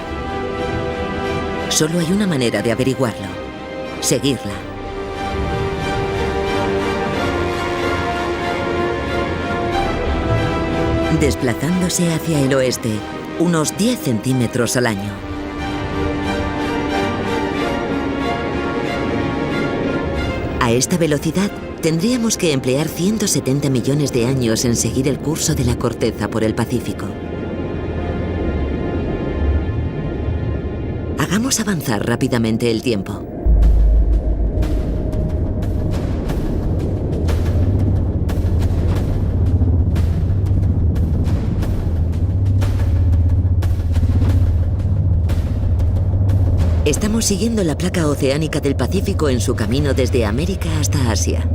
[SPEAKER 1] Solo hay una manera de averiguarlo: seguirla. Desplazándose hacia el oeste, unos 10 centímetros al año. A esta velocidad, tendríamos que emplear 170 millones de años en seguir el curso de la corteza por el Pacífico. Hagamos avanzar rápidamente el tiempo. Estamos siguiendo la placa oceánica del Pacífico en su camino desde América hasta Asia.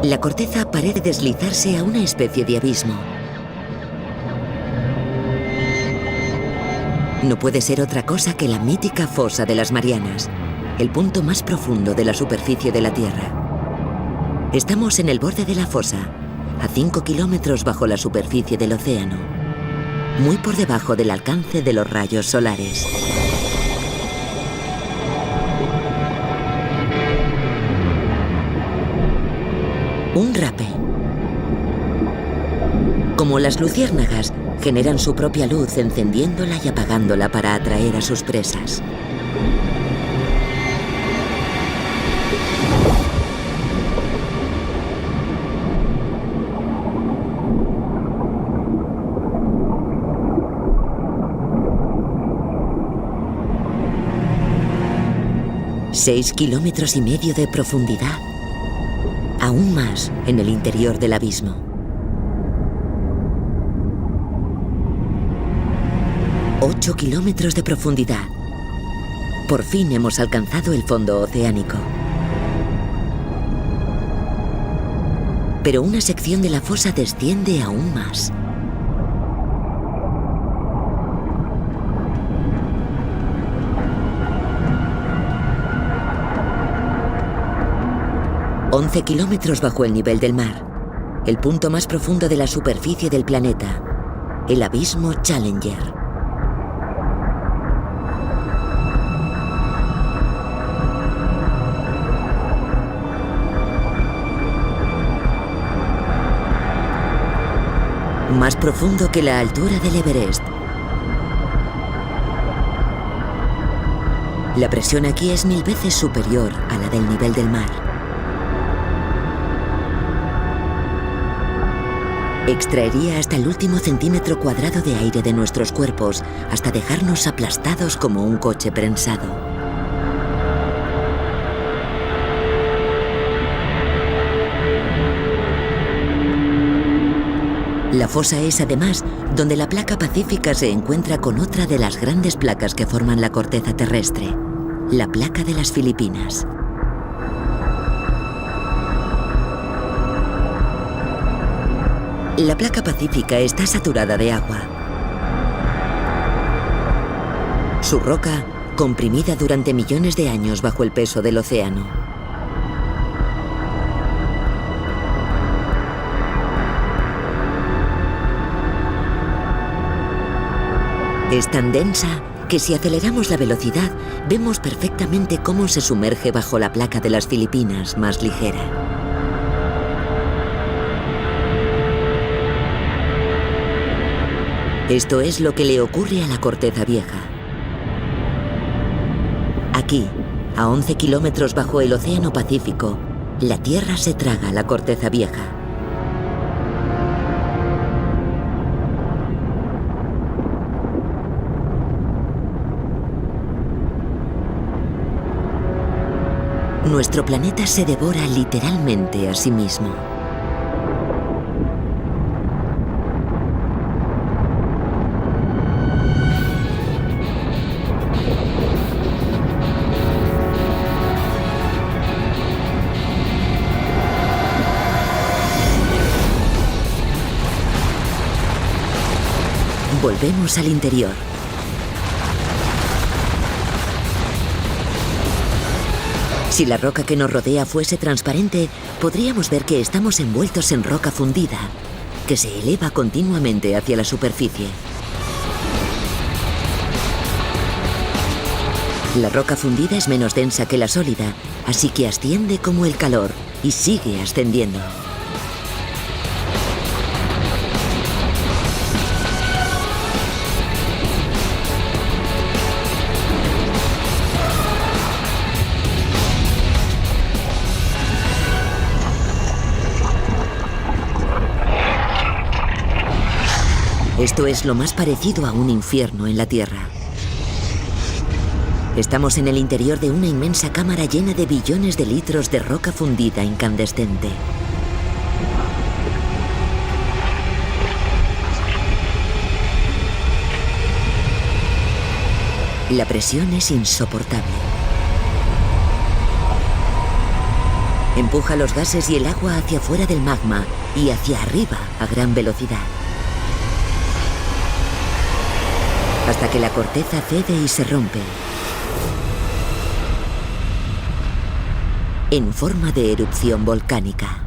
[SPEAKER 1] La corteza parece deslizarse a una especie de abismo. No puede ser otra cosa que la mítica fosa de las Marianas, el punto más profundo de la superficie de la Tierra. Estamos en el borde de la fosa, a 5 kilómetros bajo la superficie del océano, muy por debajo del alcance de los rayos solares. Un rape. Como las luciérnagas, generan su propia luz encendiéndola y apagándola para atraer a sus presas. Seis kilómetros y medio de profundidad. Aún más en el interior del abismo. Ocho kilómetros de profundidad. Por fin hemos alcanzado el fondo oceánico. Pero una sección de la fosa desciende aún más. ...11 kilómetros bajo el nivel del mar... ...el punto más profundo de la superficie del planeta... ...el abismo Challenger. Más profundo que la altura del Everest. La presión aquí es 1000 veces superior a la del nivel del mar. Extraería hasta el último centímetro cuadrado de aire de nuestros cuerpos, hasta dejarnos aplastados como un coche prensado. La fosa es además donde la placa pacífica se encuentra con otra de las grandes placas que forman la corteza terrestre, la placa de las Filipinas. La placa pacífica está saturada de agua. Su roca, comprimida durante millones de años bajo el peso del océano. Es tan densa que si aceleramos la velocidad, vemos perfectamente cómo se sumerge bajo la placa de las Filipinas más ligera. Esto es lo que le ocurre a la corteza vieja. Aquí, a 11 kilómetros bajo el océano Pacífico, la Tierra se traga la corteza vieja. Nuestro planeta se devora literalmente a sí mismo. Volvemos al interior. Si la roca que nos rodea fuese transparente, podríamos ver que estamos envueltos en roca fundida, que se eleva continuamente hacia la superficie. La roca fundida es menos densa que la sólida, así que asciende como el calor y sigue ascendiendo. Esto es lo más parecido a un infierno en la Tierra. Estamos en el interior de una inmensa cámara llena de billones de litros de roca fundida incandescente. La presión es insoportable. Empuja los gases y el agua hacia fuera del magma y hacia arriba a gran velocidad. Hasta que la corteza cede y se rompe. En forma de erupción volcánica.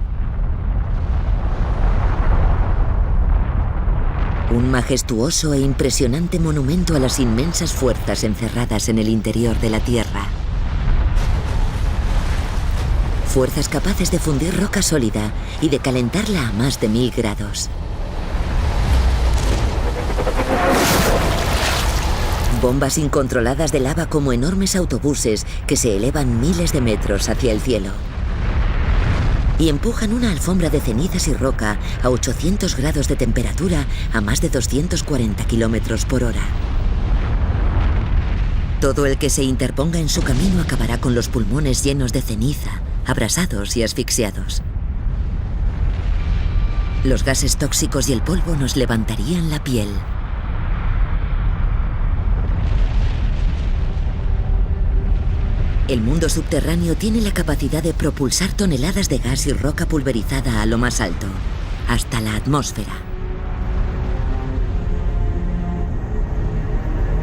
[SPEAKER 1] Un majestuoso e impresionante monumento a las inmensas fuerzas encerradas en el interior de la Tierra. Fuerzas capaces de fundir roca sólida y de calentarla a más de 1000 grados. Bombas incontroladas de lava como enormes autobuses que se elevan miles de metros hacia el cielo. Y empujan una alfombra de cenizas y roca a 800 grados de temperatura a más de 240 kilómetros por hora. Todo el que se interponga en su camino acabará con los pulmones llenos de ceniza, abrasados y asfixiados. Los gases tóxicos y el polvo nos levantarían la piel. El mundo subterráneo tiene la capacidad de propulsar toneladas de gas y roca pulverizada a lo más alto, hasta la atmósfera.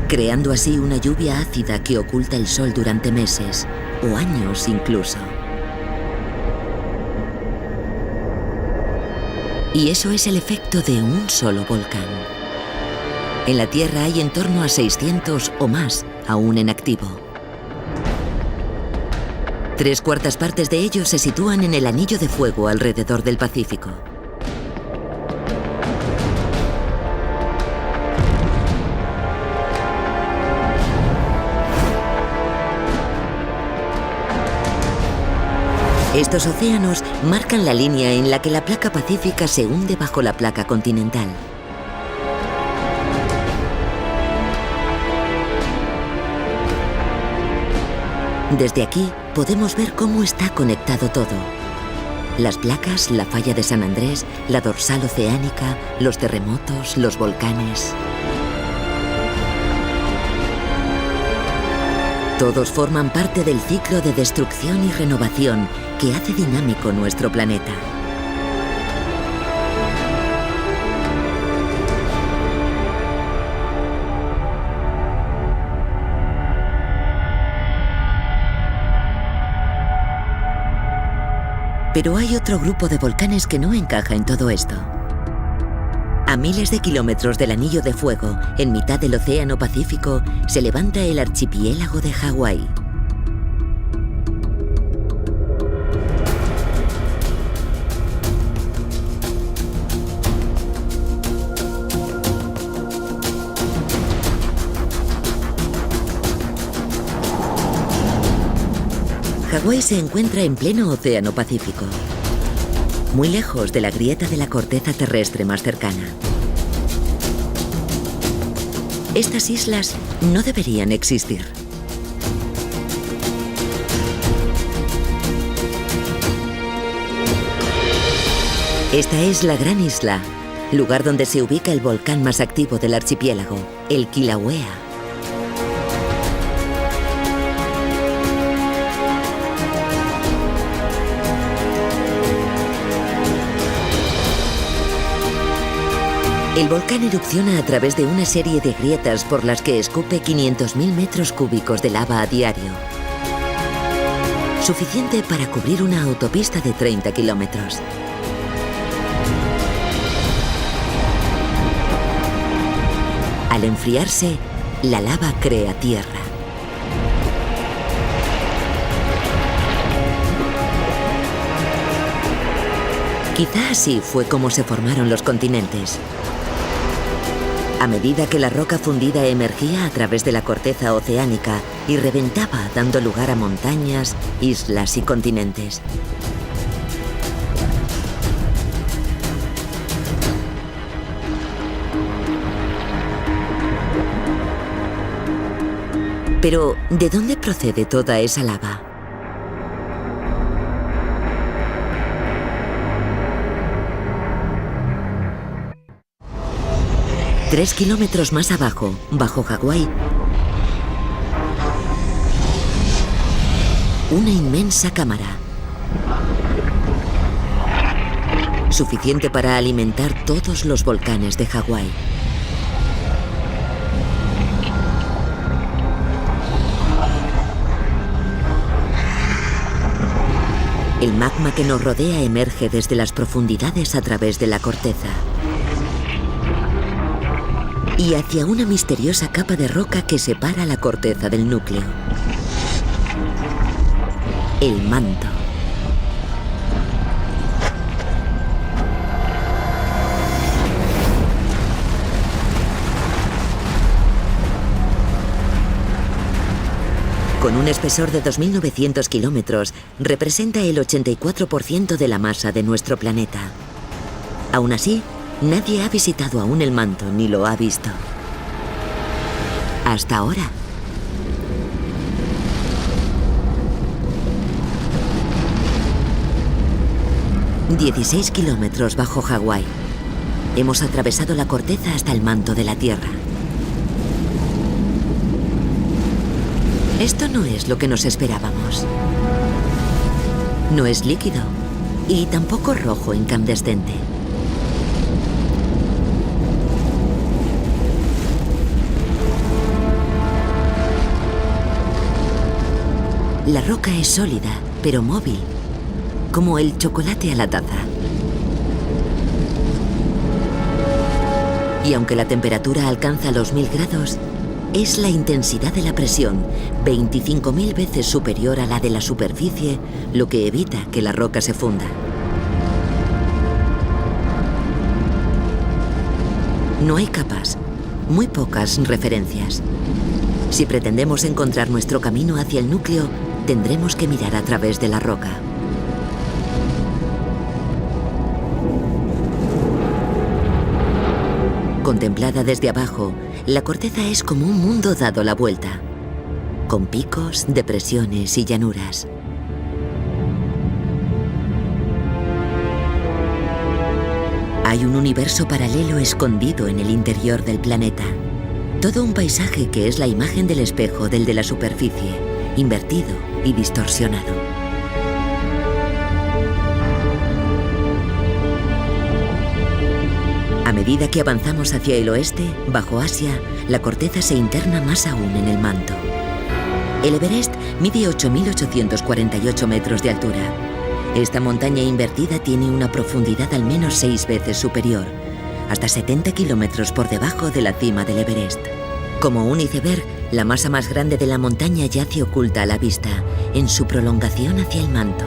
[SPEAKER 1] Creando así una lluvia ácida que oculta el sol durante meses, o años incluso. Y eso es el efecto de un solo volcán. En la Tierra hay en torno a 600 o más aún en activo. 3/4 partes de ellos se sitúan en el anillo de fuego alrededor del Pacífico. Estos océanos marcan la línea en la que la placa pacífica se hunde bajo la placa continental. Desde aquí podemos ver cómo está conectado todo. Las placas, la falla de San Andrés, la dorsal oceánica, los terremotos, los volcanes. Todos forman parte del ciclo de destrucción y renovación que hace dinámico nuestro planeta. Pero hay otro grupo de volcanes que no encaja en todo esto. A miles de kilómetros del anillo de fuego, en mitad del Océano Pacífico, se levanta el archipiélago de Hawái. Hawái se encuentra en pleno Océano Pacífico, muy lejos de la grieta de la corteza terrestre más cercana. Estas islas no deberían existir. Esta es la Gran Isla, lugar donde se ubica el volcán más activo del archipiélago, el Kilauea. El volcán erupciona a través de una serie de grietas por las que escupe 500.000 metros cúbicos de lava a diario. Suficiente para cubrir una autopista de 30 kilómetros. Al enfriarse, la lava crea tierra. Quizá así fue como se formaron los continentes. A medida que la roca fundida emergía a través de la corteza oceánica y reventaba, dando lugar a montañas, islas y continentes. Pero, ¿de dónde procede toda esa lava? Tres kilómetros más abajo, bajo Hawái, una inmensa cámara. Suficiente para alimentar todos los volcanes de Hawái. El magma que nos rodea emerge desde las profundidades a través de la corteza y hacia una misteriosa capa de roca que separa la corteza del núcleo. El manto. Con un espesor de 2.900 kilómetros, representa el 84% de la masa de nuestro planeta. Aún así, nadie ha visitado aún el manto ni lo ha visto. Hasta ahora. ...16 kilómetros bajo Hawái. Hemos atravesado la corteza hasta el manto de la Tierra. Esto no es lo que nos esperábamos. No es líquido y tampoco rojo incandescente. La roca es sólida, pero móvil, como el chocolate a la taza. Y aunque la temperatura alcanza los 1000 grados, es la intensidad de la presión 25.000 veces superior a la de la superficie lo que evita que la roca se funda. No hay capas, muy pocas referencias. Si pretendemos encontrar nuestro camino hacia el núcleo, tendremos que mirar a través de la roca. Contemplada desde abajo, la corteza es como un mundo dado la vuelta, con picos, depresiones y llanuras. Hay un universo paralelo escondido en el interior del planeta. Todo un paisaje que es la imagen del espejo del de la superficie, invertido y distorsionado. A medida que avanzamos hacia el oeste, bajo Asia, la corteza se interna más aún en el manto. El Everest mide 8.848 metros de altura. Esta montaña invertida tiene una profundidad al menos 6 veces superior, hasta 70 kilómetros por debajo de la cima del Everest. Como un iceberg, la masa más grande de la montaña yace oculta a la vista, en su prolongación hacia el manto.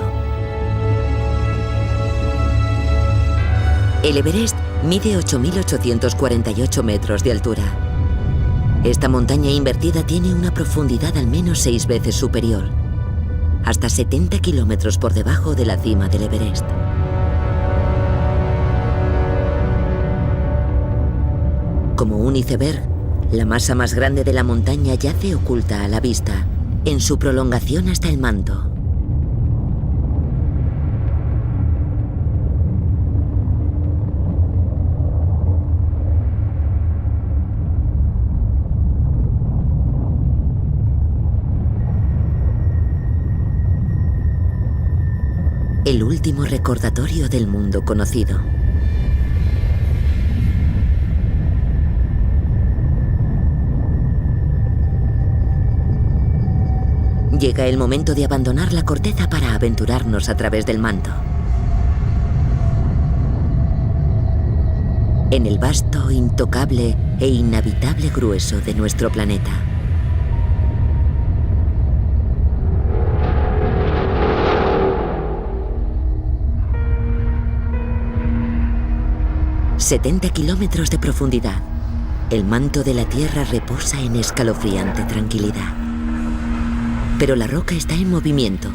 [SPEAKER 1] El Everest mide 8.848 metros de altura. Esta montaña invertida tiene una profundidad al menos 6 veces superior, hasta 70 kilómetros por debajo de la cima del Everest. Como un iceberg, la masa más grande de la montaña yace oculta a la vista, en su prolongación hasta el manto. El último recordatorio del mundo conocido. Llega el momento de abandonar la corteza para aventurarnos a través del manto. En el vasto, intocable e inhabitable grueso de nuestro planeta. ...70 kilómetros de profundidad... ...el manto de la Tierra reposa en escalofriante tranquilidad. Pero la roca está en movimiento...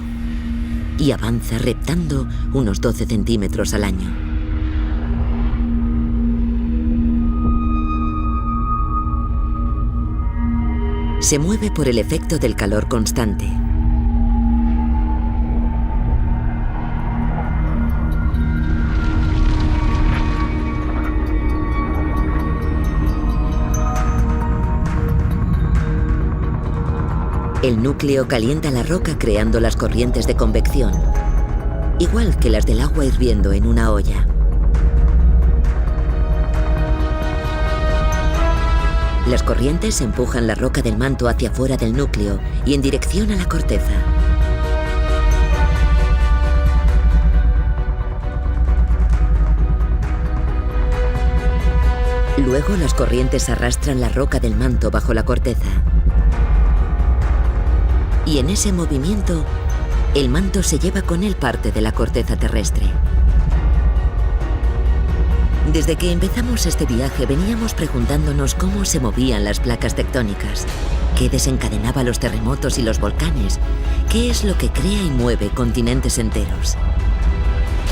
[SPEAKER 1] ...y avanza reptando unos 12 centímetros al año. Se mueve por el efecto del calor constante. El núcleo calienta la roca creando las corrientes de convección, igual que las del agua hirviendo en una olla. Las corrientes empujan la roca del manto hacia fuera del núcleo y en dirección a la corteza. Luego las corrientes arrastran la roca del manto bajo la corteza. Y en ese movimiento, el manto se lleva con él parte de la corteza terrestre. Desde que empezamos este viaje veníamos preguntándonos cómo se movían las placas tectónicas, qué desencadenaba los terremotos y los volcanes, qué es lo que crea y mueve continentes enteros.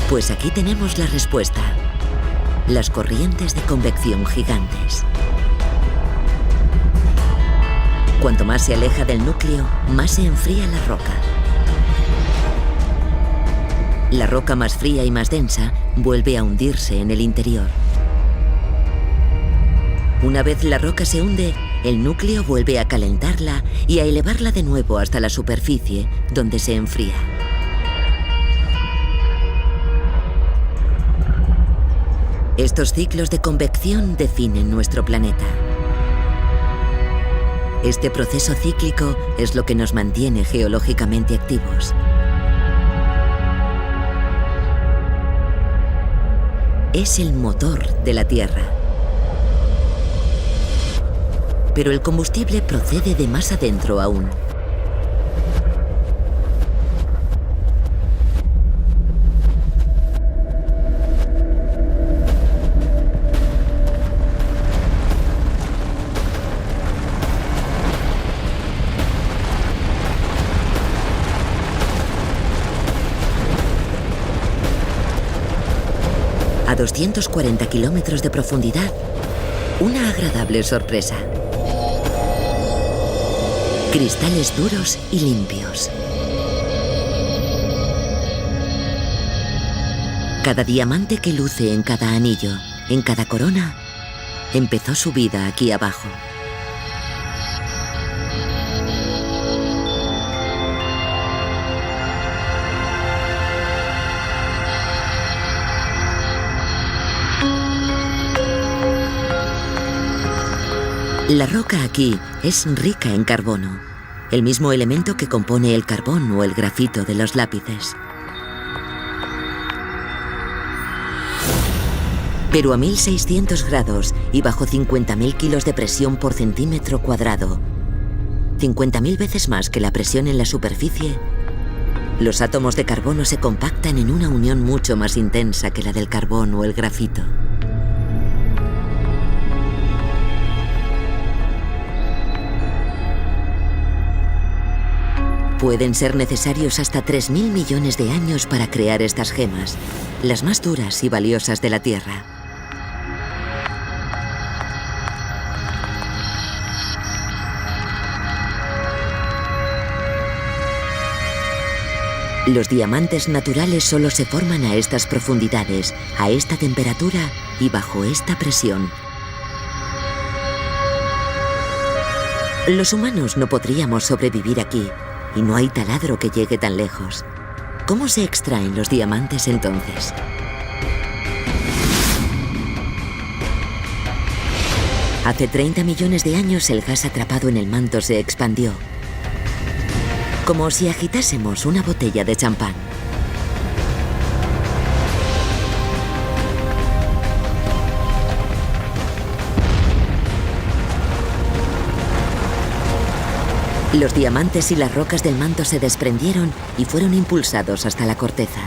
[SPEAKER 1] Pues aquí tenemos la respuesta: las corrientes de convección gigantes. Cuanto más se aleja del núcleo, más se enfría la roca. La roca más fría y más densa vuelve a hundirse en el interior. Una vez la roca se hunde, el núcleo vuelve a calentarla y a elevarla de nuevo hasta la superficie, donde se enfría. Estos ciclos de convección definen nuestro planeta. Este proceso cíclico es lo que nos mantiene geológicamente activos. Es el motor de la Tierra. Pero el combustible procede de más adentro aún. A 240 kilómetros de profundidad, una agradable sorpresa. Cristales duros y limpios. Cada diamante que luce en cada anillo, en cada corona, empezó su vida aquí abajo. La roca aquí es rica en carbono, el mismo elemento que compone el carbón o el grafito de los lápices. Pero a 1600 grados y bajo 50.000 kilos de presión por centímetro cuadrado, 50.000 veces más que la presión en la superficie, los átomos de carbono se compactan en una unión mucho más intensa que la del carbón o el grafito. Pueden ser necesarios hasta 3.000 millones de años para crear estas gemas, las más duras y valiosas de la Tierra. Los diamantes naturales solo se forman a estas profundidades, a esta temperatura y bajo esta presión. Los humanos no podríamos sobrevivir aquí. Y no hay taladro que llegue tan lejos. ¿Cómo se extraen los diamantes entonces? Hace 30 millones de años el gas atrapado en el manto se expandió. como si agitásemos una botella de champán. Los diamantes y las rocas del manto se desprendieron y fueron impulsados hasta la corteza.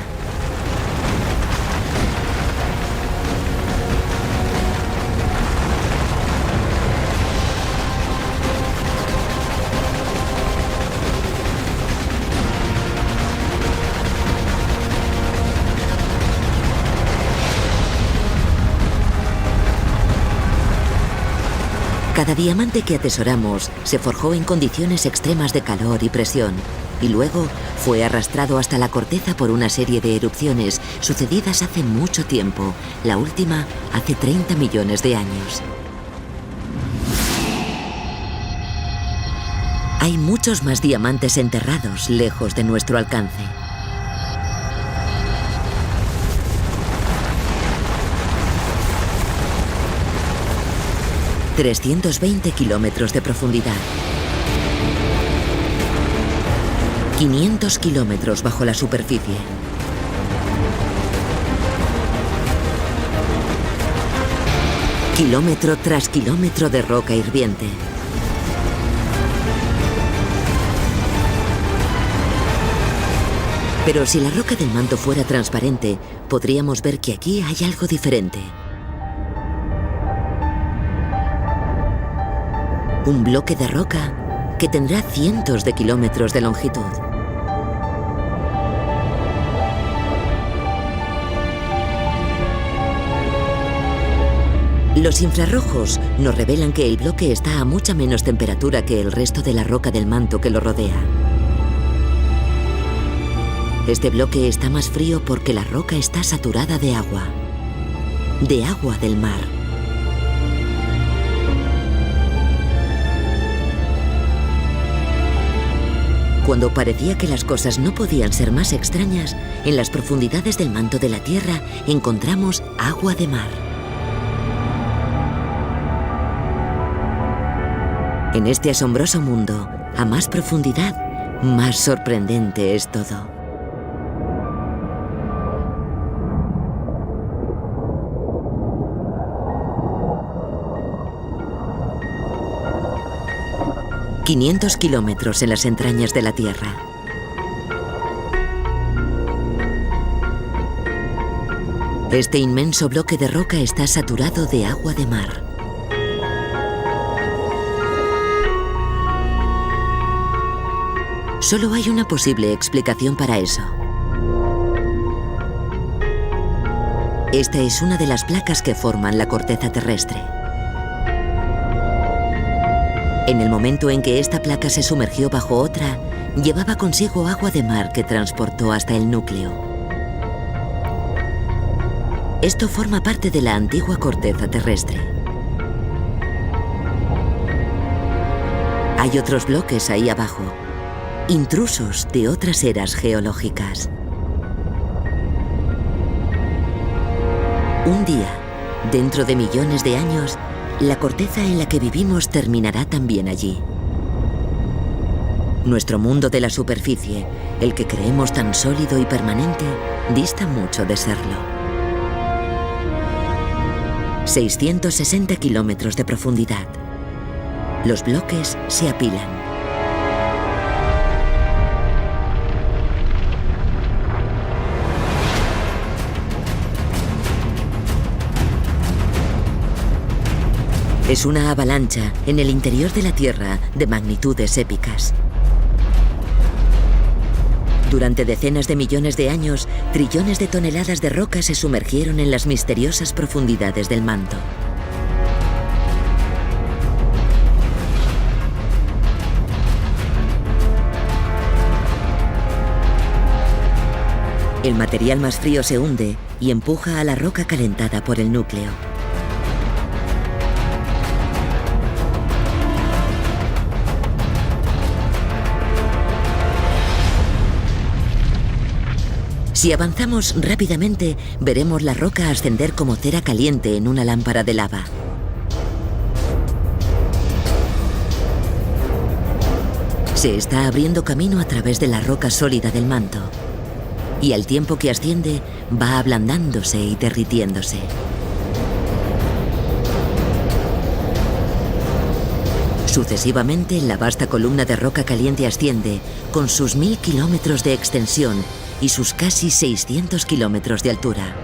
[SPEAKER 1] Cada diamante que atesoramos se forjó en condiciones extremas de calor y presión, y luego fue arrastrado hasta la corteza por una serie de erupciones sucedidas hace mucho tiempo, la última hace 30 millones de años. Hay muchos más diamantes enterrados lejos de nuestro alcance. ...320 kilómetros de profundidad... ...500 kilómetros bajo la superficie... ...kilómetro tras kilómetro de roca hirviente... Pero si la roca del manto fuera transparente... ...podríamos ver que aquí hay algo diferente... Un bloque de roca que tendrá cientos de kilómetros de longitud. Los infrarrojos nos revelan que el bloque está a mucha menos temperatura que el resto de la roca del manto que lo rodea. Este bloque está más frío porque la roca está saturada de agua del mar. Cuando parecía que las cosas no podían ser más extrañas, en las profundidades del manto de la Tierra encontramos agua de mar. En este asombroso mundo, a más profundidad, más sorprendente es todo. ...500 kilómetros en las entrañas de la Tierra. Este inmenso bloque de roca está saturado de agua de mar. Solo hay una posible explicación para eso. Esta es una de las placas que forman la corteza terrestre. En el momento en que esta placa se sumergió bajo otra, llevaba consigo agua de mar que transportó hasta el núcleo. Esto forma parte de la antigua corteza terrestre. Hay otros bloques ahí abajo, intrusos de otras eras geológicas. Un día, dentro de millones de años, la corteza en la que vivimos terminará también allí. Nuestro mundo de la superficie, el que creemos tan sólido y permanente, dista mucho de serlo. 660 kilómetros de profundidad. Los bloques se apilan. Es una avalancha en el interior de la Tierra de magnitudes épicas. Durante decenas de millones de años, trillones de toneladas de roca se sumergieron en las misteriosas profundidades del manto. El material más frío se hunde y empuja a la roca calentada por el núcleo. Si avanzamos rápidamente, veremos la roca ascender como cera caliente en una lámpara de lava. Se está abriendo camino a través de la roca sólida del manto, y al tiempo que asciende va ablandándose y derritiéndose. Sucesivamente, la vasta columna de roca caliente asciende con sus 1000 kilómetros de extensión y sus casi 600 kilómetros de altura.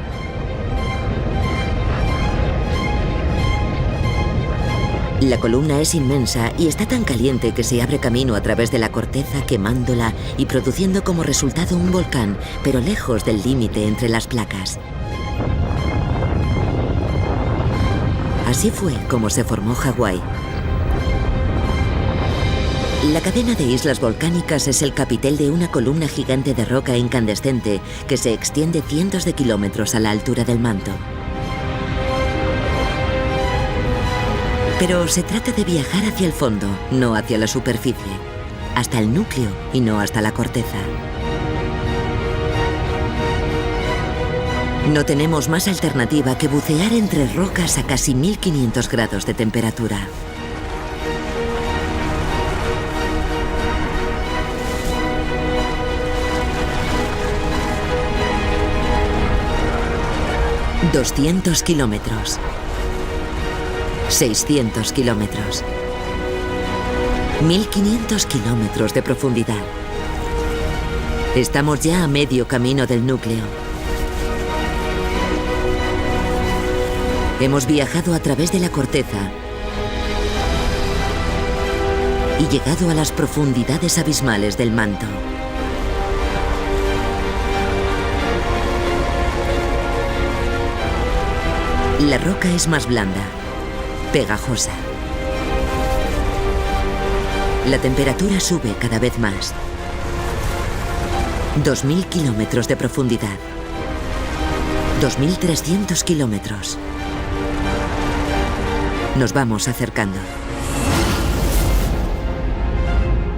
[SPEAKER 1] La columna es inmensa y está tan caliente que se abre camino a través de la corteza, quemándola y produciendo como resultado un volcán, pero lejos del límite entre las placas. Así fue como se formó Hawái. La cadena de islas volcánicas es el capitel de una columna gigante de roca incandescente que se extiende cientos de kilómetros a la altura del manto. Pero se trata de viajar hacia el fondo, no hacia la superficie, hasta el núcleo y no hasta la corteza. No tenemos más alternativa que bucear entre rocas a casi 1500 grados de temperatura. ...200 kilómetros... ...600 kilómetros... ...1500 kilómetros de profundidad... ...estamos ya a medio camino del núcleo... ...hemos viajado a través de la corteza... ...y llegado a las profundidades abismales del manto... La roca es más blanda, pegajosa. La temperatura sube cada vez más. 2000 kilómetros de profundidad. 2300 kilómetros. Nos vamos acercando.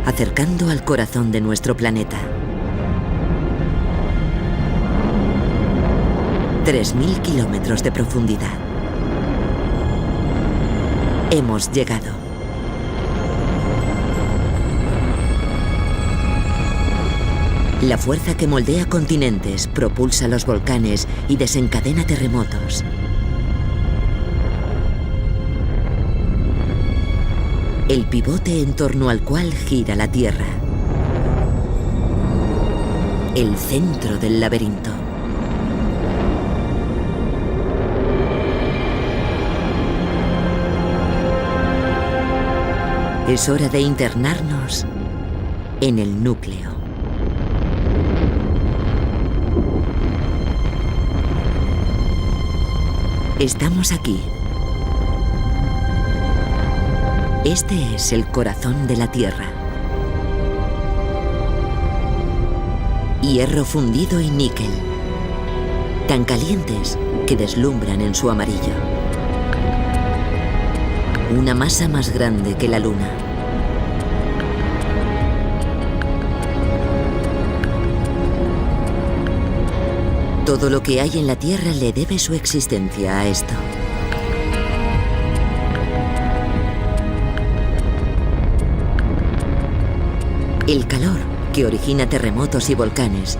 [SPEAKER 1] Acercando al corazón de nuestro planeta. 3000 kilómetros de profundidad. Hemos llegado. La fuerza que moldea continentes, propulsa los volcanes y desencadena terremotos. El pivote en torno al cual gira la Tierra. El centro del laberinto. Es hora de internarnos en el núcleo. Estamos aquí. Este es el corazón de la Tierra. Hierro fundido y níquel, tan calientes que deslumbran en su amarillo. Una masa más grande que la Luna. Todo lo que hay en la Tierra le debe su existencia a esto. El calor que origina terremotos y volcanes,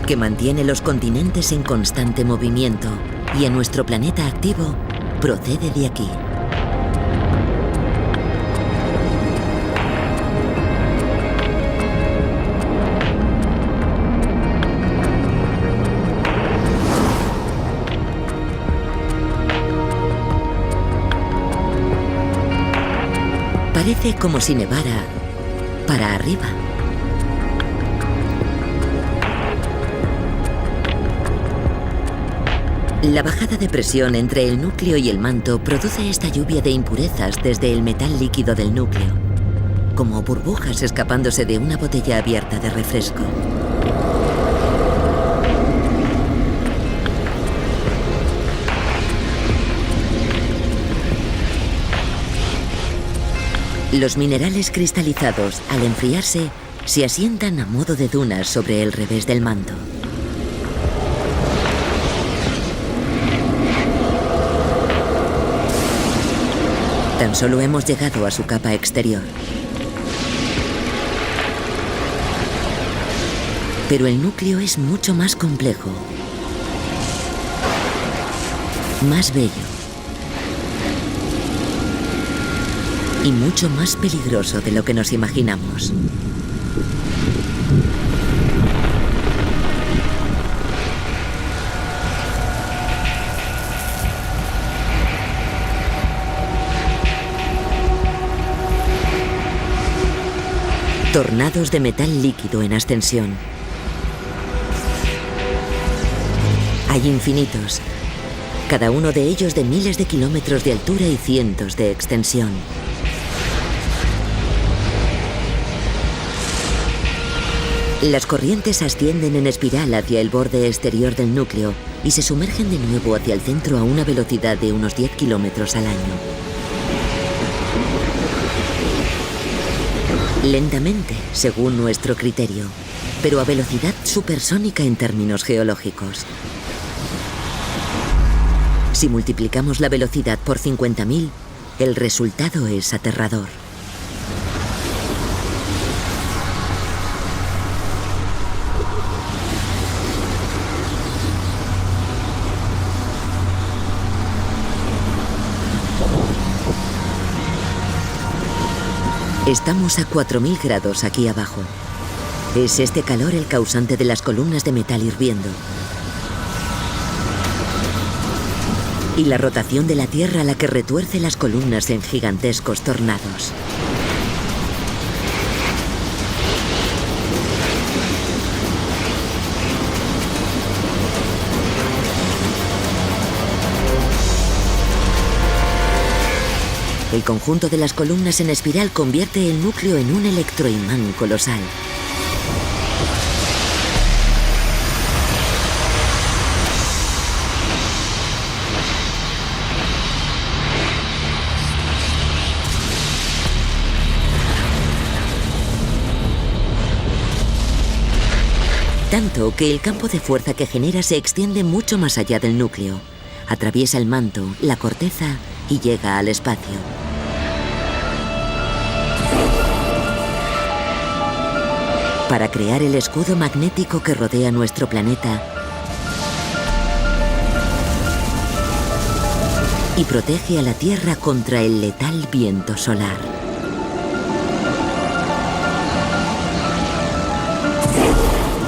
[SPEAKER 1] que mantiene los continentes en constante movimiento y a nuestro planeta activo, procede de aquí. Parece como si nevara para arriba. La bajada de presión entre el núcleo y el manto produce esta lluvia de impurezas desde el metal líquido del núcleo, como burbujas escapándose de una botella abierta de refresco. Los minerales cristalizados, al enfriarse, se asientan a modo de dunas sobre el revés del manto. Tan solo hemos llegado a su capa exterior. Pero el núcleo es mucho más complejo, más bello y mucho más peligroso de lo que nos imaginamos. Tornados de metal líquido en ascensión. Hay infinitos, cada uno de ellos de miles de kilómetros de altura y cientos de extensión. Las corrientes ascienden en espiral hacia el borde exterior del núcleo y se sumergen de nuevo hacia el centro a una velocidad de unos 10 kilómetros al año. Lentamente, según nuestro criterio, pero a velocidad supersónica en términos geológicos. Si multiplicamos la velocidad por 50.000, el resultado es aterrador. Estamos a 4.000 grados aquí abajo. Es este calor el causante de las columnas de metal hirviendo. Y la rotación de la Tierra la que retuerce las columnas en gigantescos tornados. El conjunto de las columnas en espiral convierte el núcleo en un electroimán colosal. Tanto que el campo de fuerza que genera se extiende mucho más allá del núcleo. Atraviesa el manto, la corteza y llega al espacio. Para crear el escudo magnético que rodea nuestro planeta y protege a la Tierra contra el letal viento solar.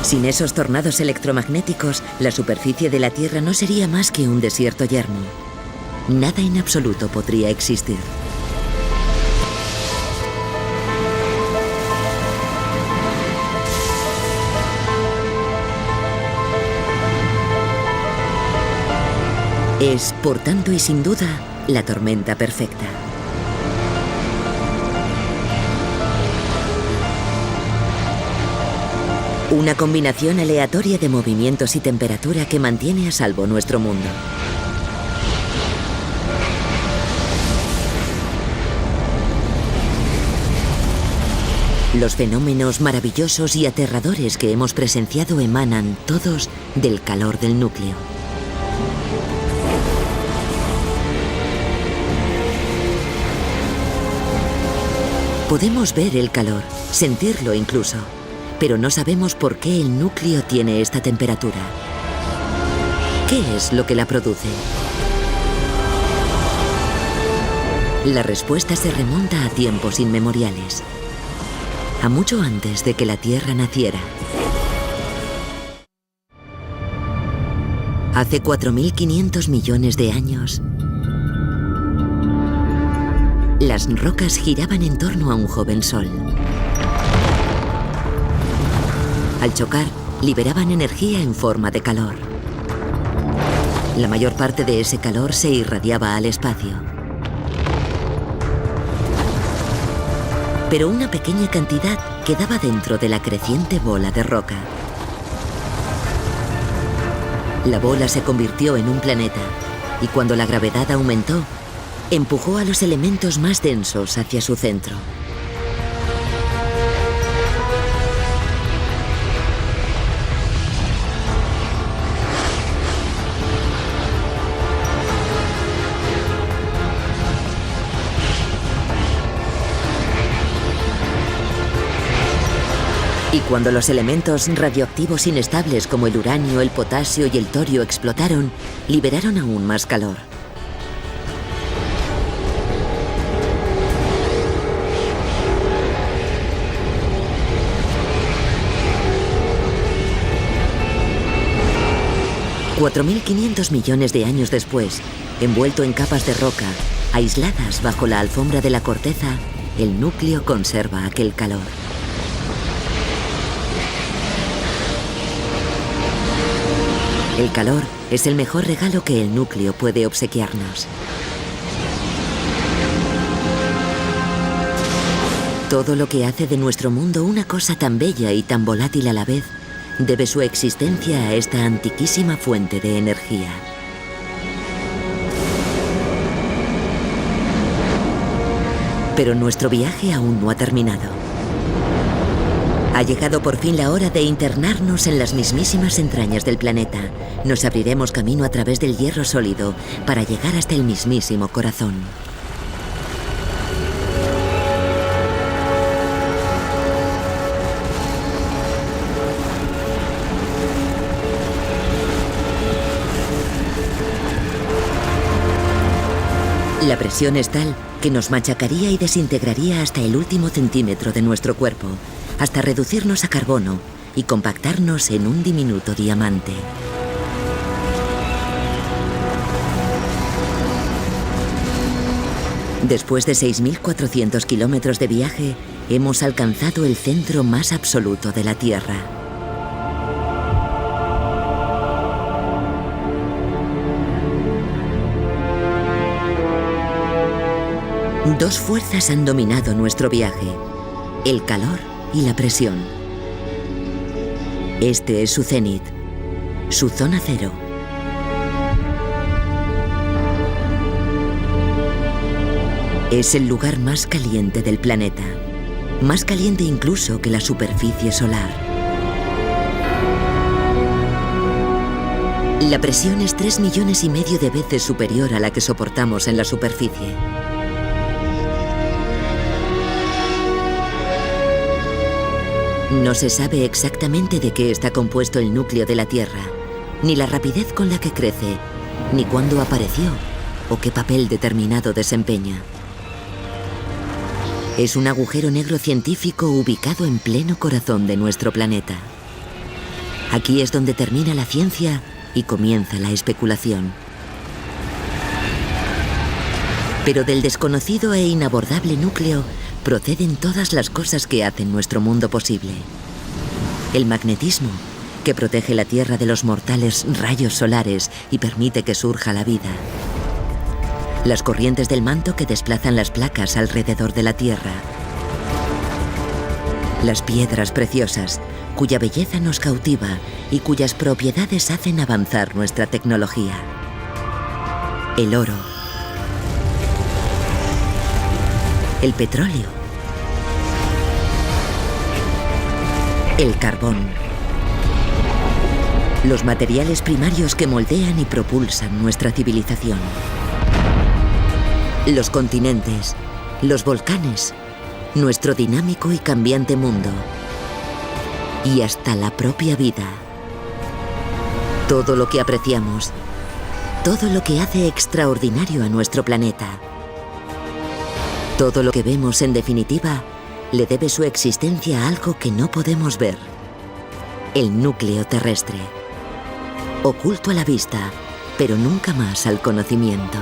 [SPEAKER 1] Sin esos tornados electromagnéticos, la superficie de la Tierra no sería más que un desierto yermo. Nada en absoluto podría existir. Es, por tanto y sin duda, la tormenta perfecta. Una combinación aleatoria de movimientos y temperatura que mantiene a salvo nuestro mundo. Los fenómenos maravillosos y aterradores que hemos presenciado emanan todos del calor del núcleo. Podemos ver el calor, sentirlo incluso, pero no sabemos por qué el núcleo tiene esta temperatura. ¿Qué es lo que la produce? La respuesta se remonta a tiempos inmemoriales, a mucho antes de que la Tierra naciera. Hace 4.500 millones de años, las rocas giraban en torno a un joven sol. Al chocar, liberaban energía en forma de calor. La mayor parte de ese calor se irradiaba al espacio. Pero una pequeña cantidad quedaba dentro de la creciente bola de roca. La bola se convirtió en un planeta y cuando la gravedad aumentó, empujó a los elementos más densos hacia su centro. Y Cuando los elementos radioactivos inestables como el uranio, el potasio y el torio explotaron, liberaron aún más calor. $4.500 millones de años después, envuelto en capas de roca, aisladas bajo la alfombra de la corteza, el núcleo conserva aquel calor. El calor es el mejor regalo que el núcleo puede obsequiarnos. Todo lo que hace de nuestro mundo una cosa tan bella y tan volátil a la vez debe su existencia a esta antiquísima fuente de energía. Pero nuestro viaje aún no ha terminado. Ha llegado por fin la hora de internarnos en las mismísimas entrañas del planeta. Nos abriremos camino a través del hierro sólido para llegar hasta el mismísimo corazón. La presión es tal que nos machacaría y desintegraría hasta el último centímetro de nuestro cuerpo, hasta reducirnos a carbono y compactarnos en un diminuto diamante. Después de 6.400 kilómetros de viaje, hemos alcanzado el centro más absoluto de la Tierra. Dos fuerzas han dominado nuestro viaje: el calor y la presión. Este es su cenit, su zona cero. Es el lugar más caliente del planeta, más caliente incluso que la superficie solar. La presión es 3,5 millones de veces superior a la que soportamos en la superficie. No se sabe exactamente de qué está compuesto el núcleo de la Tierra, ni la rapidez con la que crece, ni cuándo apareció o qué papel determinado desempeña. Es un agujero negro científico ubicado en pleno corazón de nuestro planeta. Aquí es donde termina la ciencia y comienza la especulación. Pero del desconocido e inabordable núcleo proceden todas las cosas que hacen nuestro mundo posible. El magnetismo, que protege la Tierra de los mortales rayos solares y permite que surja la vida. Las corrientes del manto que desplazan las placas alrededor de la Tierra. Las piedras preciosas, cuya belleza nos cautiva y cuyas propiedades hacen avanzar nuestra tecnología. El oro. El petróleo. El carbón. Los materiales primarios que moldean y propulsan nuestra civilización. Los continentes, los volcanes, nuestro dinámico y cambiante mundo. Y hasta la propia vida. Todo lo que apreciamos, todo lo que hace extraordinario a nuestro planeta. Todo lo que vemos, en definitiva, le debe su existencia a algo que no podemos ver: el núcleo terrestre. Oculto a la vista, pero nunca más al conocimiento.